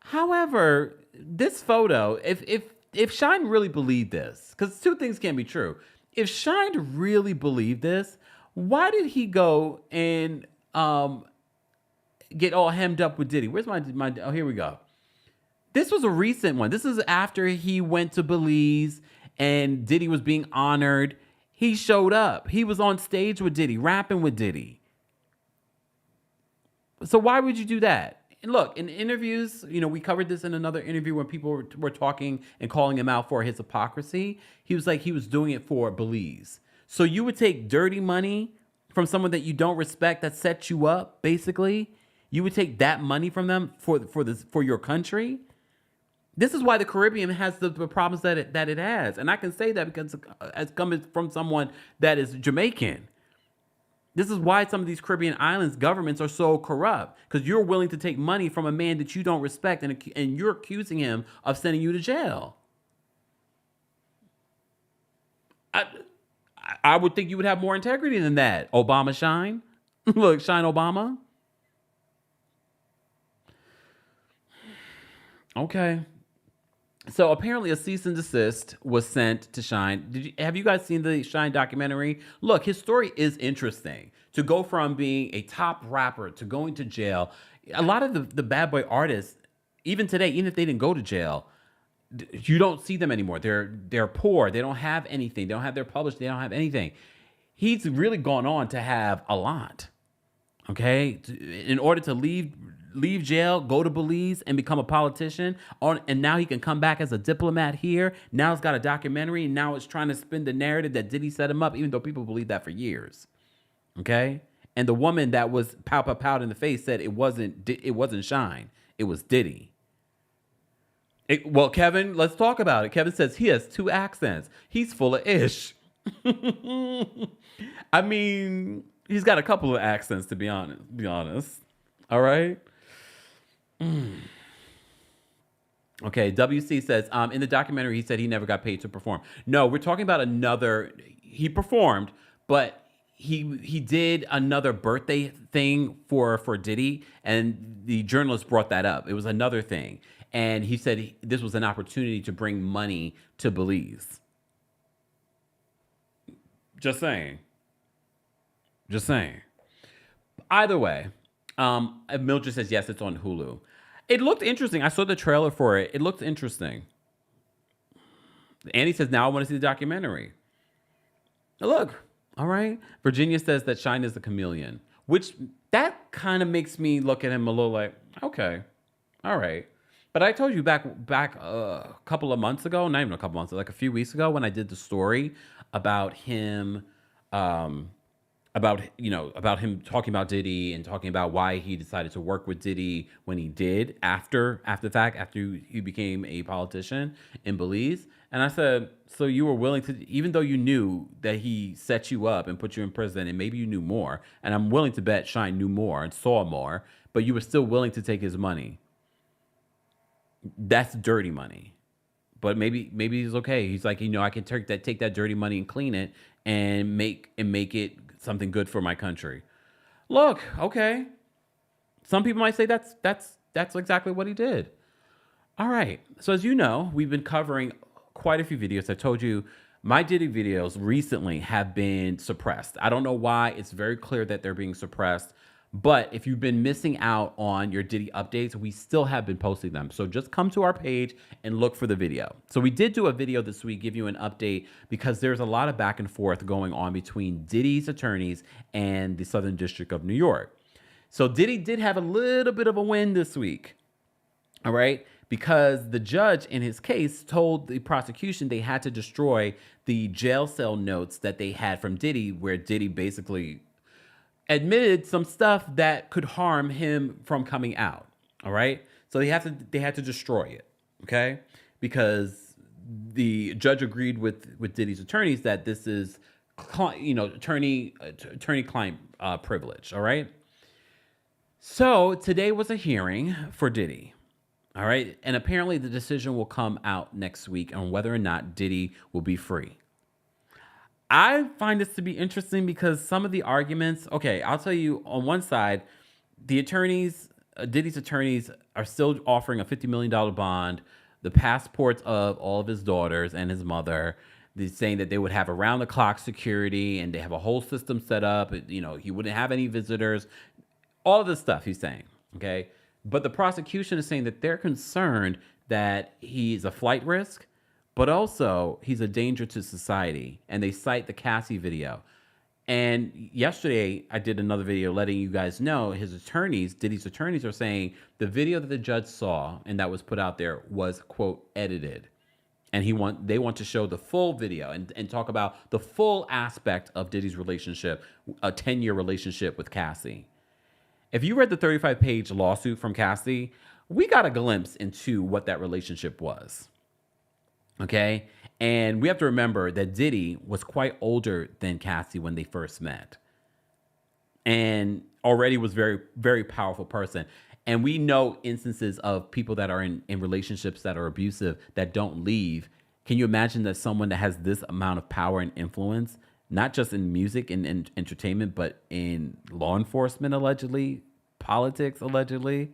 However, this photo, if Shine really believed this, because two things can be true. If Shine really believed this, why did he go and get all hemmed up with Diddy? Where's my oh, here we go. This was a recent one. This is after he went to Belize and Diddy was being honored. He showed up. He was on stage with Diddy, rapping with Diddy. So why would you do that? And look, in interviews, we covered this in another interview when people were talking and calling him out for his hypocrisy. He was like, he was doing it for Belize. So you would take dirty money from someone that you don't respect, that set you up, basically. You would take that money from them for your country. This is why the Caribbean has the problems that it has. And I can say that because it's coming from someone that is Jamaican. This is why some of these Caribbean islands governments are so corrupt, because you're willing to take money from a man that you don't respect, and you're accusing him of sending you to jail. I would think you would have more integrity than that, Obama Shine. Look, Shine Obama. Okay. So apparently a cease and desist was sent to Shine. Have you guys seen the Shine documentary? Look, his story is interesting. To go from being a top rapper to going to jail, a lot of the bad boy artists, even today, even if they didn't go to jail, you don't see them anymore. They're poor. They don't have anything. They don't have their published. They don't have anything. He's really gone on to have a lot. Okay, in order to leave jail, go to Belize and become a politician, and now he can come back as a diplomat here. Now it's got a documentary, and now it's trying to spin the narrative that Diddy set him up, even though people believe that for years. Okay, and the woman that was pout in the face said it wasn't Shine, it was Diddy. Well, Kevin, let's talk about it. Kevin says he has 2 accents. He's full of ish. I mean, he's got a couple of accents, to be honest. All right. Okay, WC says, in the documentary, he said he never got paid to perform. No, we're talking about he performed, but he did another birthday thing for Diddy, and the journalist brought that up. It was another thing. And he said this was an opportunity to bring money to Belize. Just saying. Either way, Mildred says, yes, it's on Hulu. It looked interesting. I saw the trailer for it. It looked interesting. Annie says, now I want to see the documentary. Look, all right. Virginia says that Shine is a chameleon, which that kind of makes me look at him a little like, okay, all right. But I told you back a couple of months ago, not even a couple months, like a few weeks ago, when I did the story about him, about him talking about Diddy and talking about why he decided to work with Diddy when he did after he became a politician in Belize. And I said, so you were willing to, even though you knew that he set you up and put you in prison, and maybe you knew more, and I'm willing to bet Shine knew more and saw more, but you were still willing to take his money. That's dirty money. But maybe he's okay. He's like, I can take that dirty money and clean it and make it something good for my country. Look, okay. Some people might say that's exactly what he did. All right. So as you know, we've been covering quite a few videos. I told you my Diddy videos recently have been suppressed. I don't know why. It's very clear that they're being suppressed. But if you've been missing out on your Diddy updates, we still have been posting them. So just come to our page and look for the video. So we did do a video this week, give you an update, because there's a lot of back and forth going on between Diddy's attorneys and the Southern District of New York. So Diddy did have a little bit of a win this week. All right. Because the judge in his case told the prosecution they had to destroy the jail cell notes that they had from Diddy, where Diddy basically admitted some stuff that could harm him from coming out. All right. So they had to destroy it. Okay. Because the judge agreed with Diddy's attorneys that this is, attorney-client privilege. All right. So today was a hearing for Diddy. All right. And apparently the decision will come out next week on whether or not Diddy will be free. I find this to be interesting because some of the arguments, okay, I'll tell you on one side, the attorneys, Diddy's attorneys are still offering a $50 million bond, the passports of all of his daughters and his mother. They're saying that they would have around the clock security and they have a whole system set up. You know, he wouldn't have any visitors, all of this stuff he's saying. Okay. But the prosecution is saying that they're concerned that he's a flight risk, but also he's a danger to society. And they cite the Cassie video. And yesterday I did another video letting you guys know his attorneys, Diddy's attorneys, are saying the video that the judge saw and that was put out there was, quote, edited. And they want to show the full video and talk about the full aspect of Diddy's relationship, a 10-year relationship with Cassie. If you read the 35-page lawsuit from Cassie, we got a glimpse into what that relationship was. Okay? And we have to remember that Diddy was quite older than Cassie when they first met. And already was very, very powerful person. And we know instances of people that are in relationships that are abusive that don't leave. Can you imagine that someone that has this amount of power and influence, not just in music and entertainment, but in law enforcement, allegedly, politics, allegedly?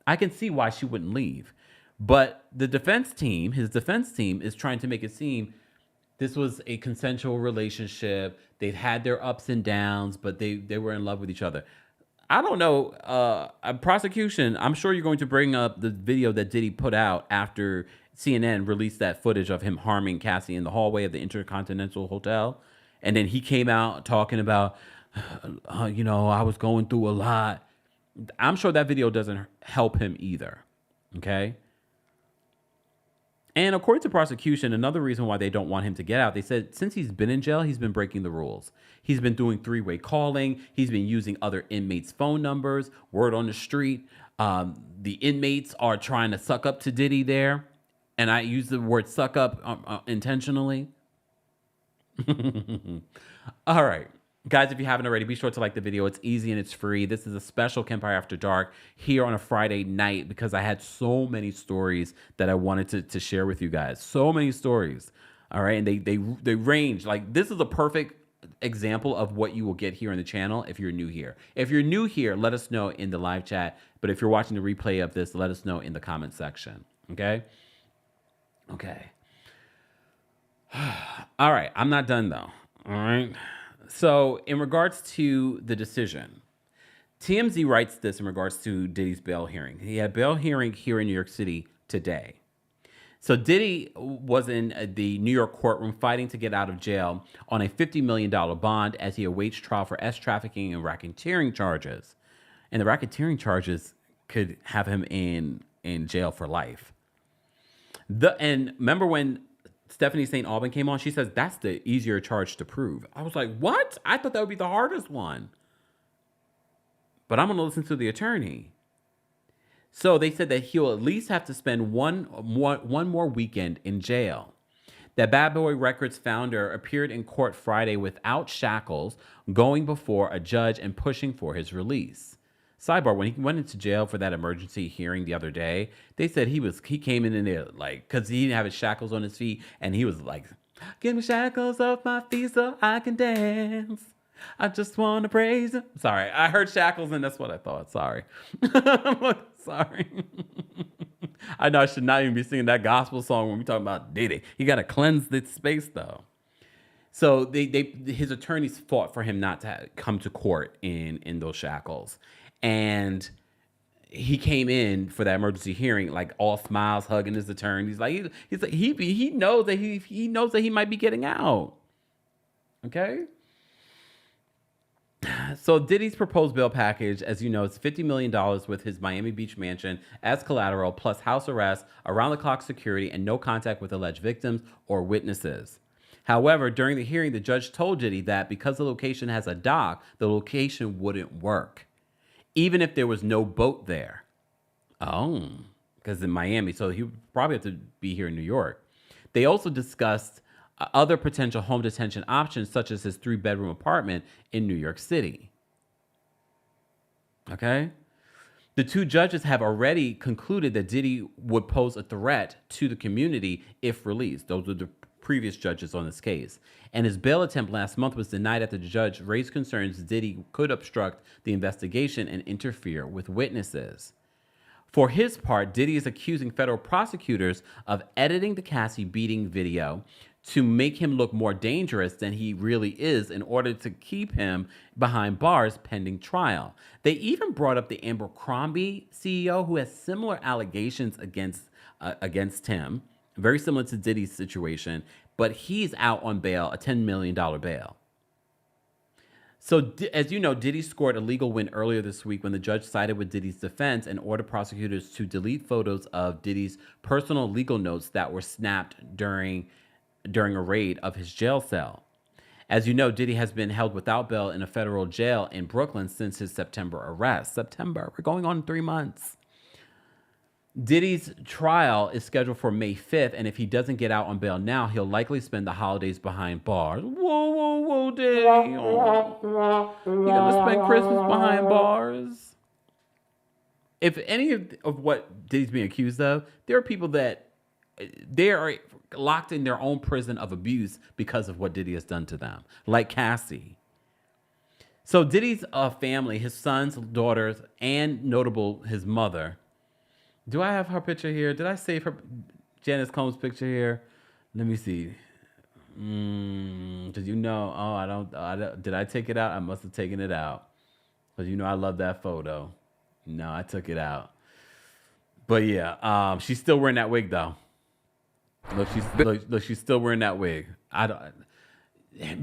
I can see why she wouldn't leave. But the defense team, his defense team, is trying to make it seem this was a consensual relationship. They've had their ups and downs, but they were in love with each other. I don't know. A prosecution, I'm sure you're going to bring up the video that Diddy put out after CNN released that footage of him harming Cassie in the hallway of the Intercontinental Hotel. And then he came out talking about, I was going through a lot. I'm sure that video doesn't help him either. Okay. And according to prosecution, another reason why they don't want him to get out, they said since he's been in jail, he's been breaking the rules. He's been doing three-way calling. He's been using other inmates' phone numbers, word on the street. The inmates are trying to suck up to Diddy there. And I use the word suck up intentionally. All right. Guys, if you haven't already, be sure to like the video. It's easy and it's free. This is a special Kempire After Dark here on a Friday night because I had so many stories that I wanted to share with you guys. So many stories. All right. And they range. Like, this is a perfect example of what you will get here on the channel if you're new here. If you're new here, let us know in the live chat. But if you're watching the replay of this, let us know in the comment section. Okay? Okay. All right. I'm not done, though. All right. So in regards to the decision, TMZ writes this in regards to Diddy's bail hearing. He had a bail hearing here in New York City today. So Diddy was in the New York courtroom fighting to get out of jail on a $50 million bond as he awaits trial for trafficking and racketeering charges. And the racketeering charges could have him in jail for life. And remember when Stephanie St. Aubin came on, she says that's the easier charge to prove. I was like, what? I thought that would be the hardest one. But I'm going to listen to the attorney. So they said that he'll at least have to spend one more weekend in jail. That Bad Boy Records founder appeared in court Friday without shackles, going before a judge and pushing for his release. Sidebar, when he went into jail for that emergency hearing the other day, they said he came in there like, because he didn't have his shackles on his feet, and he was like, give me shackles off my feet so I can dance. I just want to praise him. Sorry, I heard shackles and that's what I thought. Sorry. Sorry. I know I should not even be singing that gospel song when we talk about Diddy. You got to cleanse the space though. So his attorneys fought for him not to come to court in those shackles. And he came in for that emergency hearing, like all smiles, hugging his attorney. He's like, he knows that he knows that he might be getting out. Okay. So Diddy's proposed bail package, as you know, is $50 million with his Miami Beach mansion as collateral, plus house arrest, around-the-clock security, and no contact with alleged victims or witnesses. However, during the hearing, the judge told Diddy that because the location has a dock, the location wouldn't work, even if there was no boat there. Oh, because in Miami, so he would probably have to be here in New York. They also discussed other potential home detention options, such as his 3-bedroom apartment in New York City. Okay? The two judges have already concluded that Diddy would pose a threat to the community if released. Those are the previous judges on this case. And his bail attempt last month was denied after the judge raised concerns Diddy could obstruct the investigation and interfere with witnesses. For his part, Diddy is accusing federal prosecutors of editing the Cassie beating video to make him look more dangerous than he really is in order to keep him behind bars pending trial. They even brought up the Abercrombie CEO, who has similar allegations against him, very similar to Diddy's situation, but he's out on bail, a $10 million bail. So, as you know, Diddy scored a legal win earlier this week when the judge sided with Diddy's defense and ordered prosecutors to delete photos of Diddy's personal legal notes that were snapped during a raid of his jail cell. As you know, Diddy has been held without bail in a federal jail in Brooklyn since his September arrest. We're going on 3 months. Diddy's trial is scheduled for May 5th, and if he doesn't get out on bail now, he'll likely spend the holidays behind bars. Whoa, Diddy. Oh. You gonna spend Christmas behind bars? If any of what Diddy's being accused of, there are people that they are locked in their own prison of abuse because of what Diddy has done to them, like Cassie. So Diddy's family, his sons, daughters, and notable his mother. Do I have her picture here? Did I save her Janice Combs picture here? Let me see. Did you know? Oh, I don't. Did I take it out? I must have taken it out. Because you know I love that photo. No, I took it out. But yeah, she's still wearing that wig though. Look, she's still wearing that wig.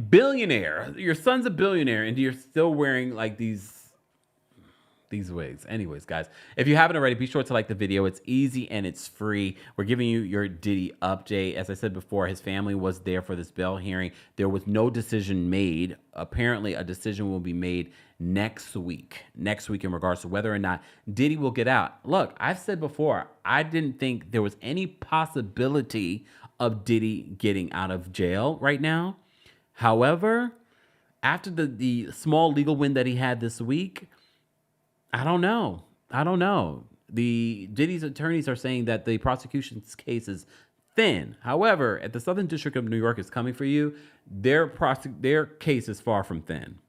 Billionaire. Your son's a billionaire, and you're still wearing like these wigs. Anyways, guys, if you haven't already, be sure to like the video. It's easy and it's free. We're giving you your Diddy update. As I said before, his family was there for this bail hearing. There was no decision made. Apparently, a decision will be made next week in regards to whether or not Diddy will get out. Look, I've said before, I didn't think there was any possibility of Diddy getting out of jail right now. However, after the small legal win that he had this week, I don't know. The Diddy's attorneys are saying that the prosecution's case is thin. However, at the Southern District of New York is coming for you. Their case is far from thin.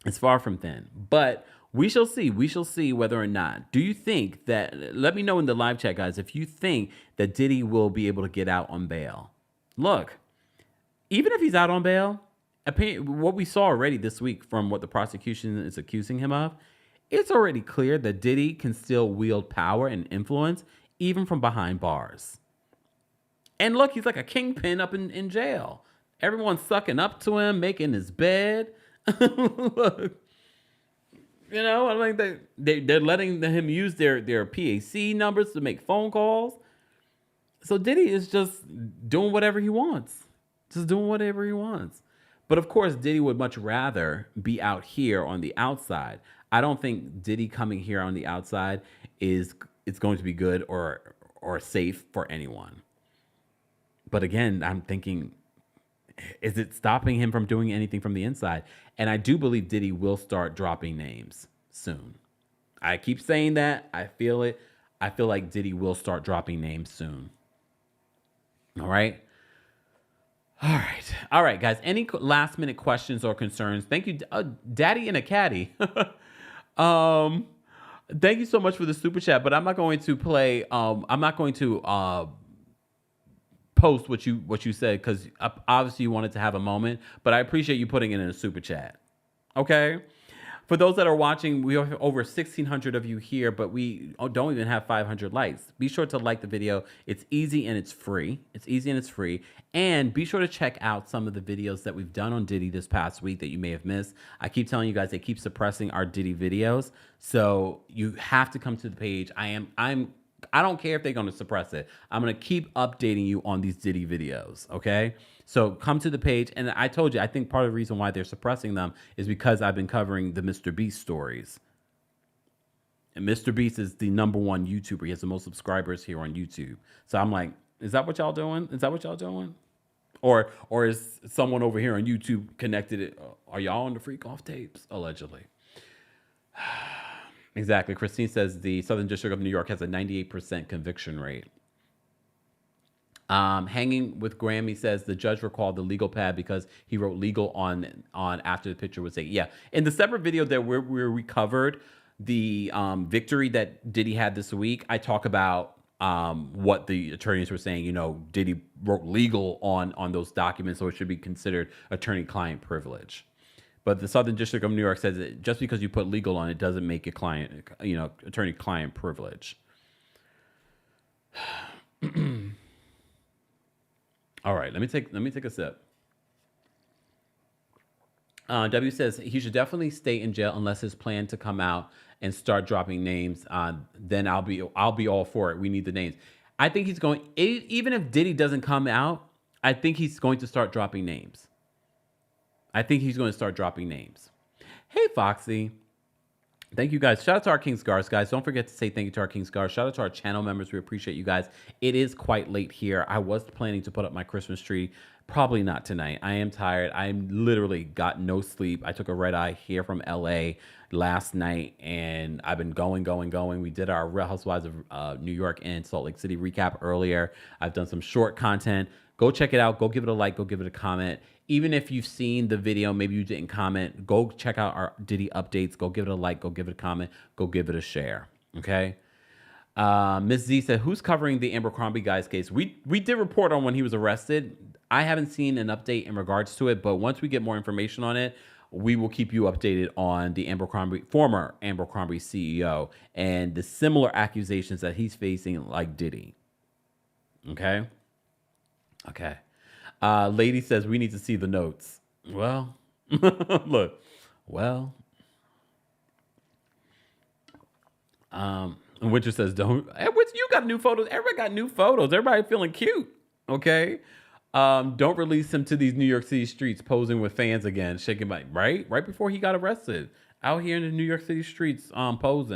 It's far from thin. But we shall see. We shall see whether or not. Do you think that, let me know in the live chat, guys, if you think that Diddy will be able to get out on bail. Look, even if he's out on bail, what we saw already this week from what the prosecution is accusing him of, it's already clear that Diddy can still wield power and influence even from behind bars. And look, he's like a kingpin up in jail. Everyone's sucking up to him, making his bed. Look, you know, I mean, they're letting him use their PAC numbers to make phone calls. So Diddy is just doing whatever he wants. But of course, Diddy would much rather be out here on the outside. I don't think Diddy coming here on the outside is going to be good or safe for anyone. But again, I'm thinking, is it stopping him from doing anything from the inside? And I do believe Diddy will start dropping names soon. I keep saying that. I feel it. I feel like Diddy will start dropping names soon. All right. All right, guys. Any last minute questions or concerns? Thank you, Daddy and a Caddy. Thank you so much for the super chat, but I'm not going to play. I'm not going to post what you said because obviously you wanted to have a moment. But I appreciate you putting it in a super chat. Okay. For those that are watching, we have over 1,600 of you here, but we don't even have 500 likes. Be sure to like the video. It's easy and it's free. And be sure to check out some of the videos that we've done on Diddy this past week that you may have missed. I keep telling you guys, they keep suppressing our Diddy videos. So you have to come to the page. I don't care if they're going to suppress it. I'm going to keep updating you on these Diddy videos, okay? So come to the page. And I told you, I think part of the reason why they're suppressing them is because I've been covering the Mr. Beast stories. And Mr. Beast is the #1 YouTuber. He has the most subscribers here on YouTube. So I'm like, is that what y'all doing? Or is someone over here on YouTube connected? Are y'all on the Freak Off tapes? Allegedly. Exactly. Christine says the Southern District of New York has a 98% conviction rate. Hanging with Grammy says the judge recalled the legal pad because he wrote legal on after the picture was taken. Yeah, in the separate video that where we covered the victory that Diddy had this week, I talk about what the attorneys were saying. You know, Diddy wrote legal on those documents, so it should be considered attorney-client privilege. But the Southern District of New York says that just because you put legal on it doesn't make it attorney-client privilege. All right, let me take a sip. W says he should definitely stay in jail unless his plan to come out and start dropping names. Then I'll be all for it. We need the names. I think he's going. Even if Diddy doesn't come out, I think he's going to start dropping names. Hey, Foxy. Thank you, guys. Shout out to our King's Guards, guys. Don't forget to say thank you to our King's Guards. Shout out to our channel members. We appreciate you guys. It is quite late here. I was planning to put up my Christmas tree. Probably not tonight. I am tired. I literally got no sleep. I took a red eye here from LA last night, and I've been going. We did our Real Housewives of New York and Salt Lake City recap earlier. I've done some short content. Go check it out. Go give it a like. Go give it a comment. Even if you've seen the video, maybe you didn't comment, go check out our Diddy updates. Go give it a like. Go give it a comment. Go give it a share. Okay? Ms. Z said, who's covering the Abercrombie guy's case? We did report on when he was arrested. I haven't seen an update in regards to it, but once we get more information on it, we will keep you updated on the former Abercrombie CEO and the similar accusations that he's facing like Diddy. Okay? Okay. Lady says we need to see the notes. Well, look. Well, Winter says don't. You got new photos. Everybody got new photos. Everybody feeling cute. Okay. Don't release him to these New York City streets posing with fans again, shaking my right before he got arrested. Out here in the New York City streets, posed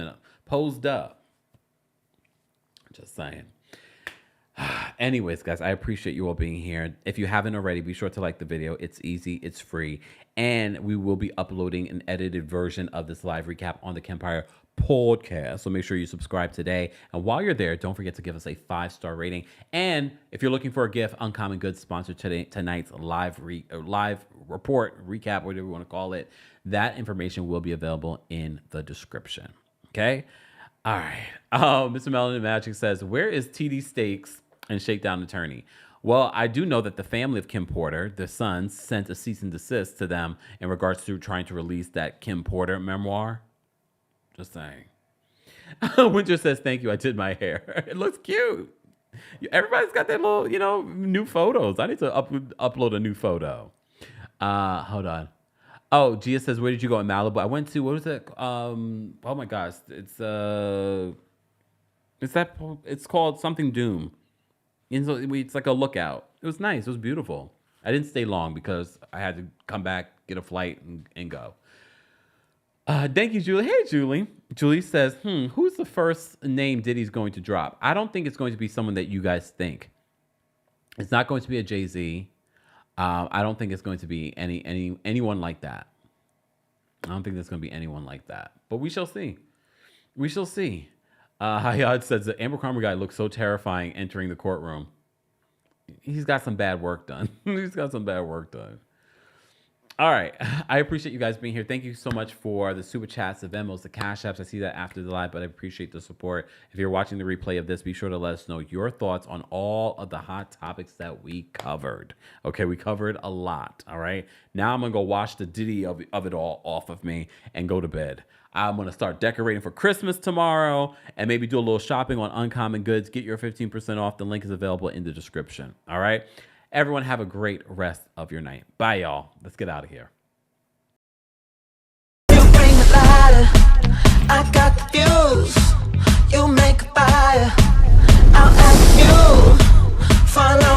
up. Just saying. Anyways, guys, I appreciate you all being here. If you haven't already, be sure to like the video. It's easy, it's free, and we will be uploading an edited version of this live recap on the Kempire podcast. So make sure you subscribe today. And while you're there, don't forget to give us a 5-star rating. And if you're looking for a gift, Uncommon Goods sponsored tonight's live report, recap, whatever you want to call it. That information will be available in the description. Okay? All right. Mr. Melanin Magic says, where is TD Stakes and Shakedown Attorney? Well, I do know that the family of Kim Porter, the sons, sent a cease and desist to them in regards to trying to release that Kim Porter memoir. Just saying. Winter says, thank you. I did my hair. It looks cute. Everybody's got their little, new photos. I need to upload a new photo. Hold on. Oh, Gia says, where did you go in Malibu? I went to, what was it? Oh my gosh. It's called something Doom. It's like a lookout. It was nice. It was beautiful. I didn't stay long because I had to come back, get a flight, and go. Thank you, Julie. Hey, Julie. Julie says, who's the first name Diddy's going to drop? I don't think it's going to be someone that you guys think. It's not going to be a Jay-Z. I don't think it's going to be anyone like that. I don't think there's going to be anyone like that. But we shall see. We shall see. Hayad says the Abercrombie guy looks so terrifying entering the courtroom. He's got some bad work done. All right. I appreciate you guys being here. Thank you so much for the super chats, the VENMOs, the Cash Apps. I see that after the live, but I appreciate the support. If you're watching the replay of this, be sure to let us know your thoughts on all of the hot topics that we covered. Okay, we covered a lot. All right. Now I'm going to go wash the Diddy of it all off of me and go to bed. I'm going to start decorating for Christmas tomorrow and maybe do a little shopping on Uncommon Goods. Get your 15% off. The link is available in the description. All right. Everyone have a great rest of your night. Bye, y'all. Let's get out of here. You bring the lighter, I got the fuse. You make a fire, I'll ask you for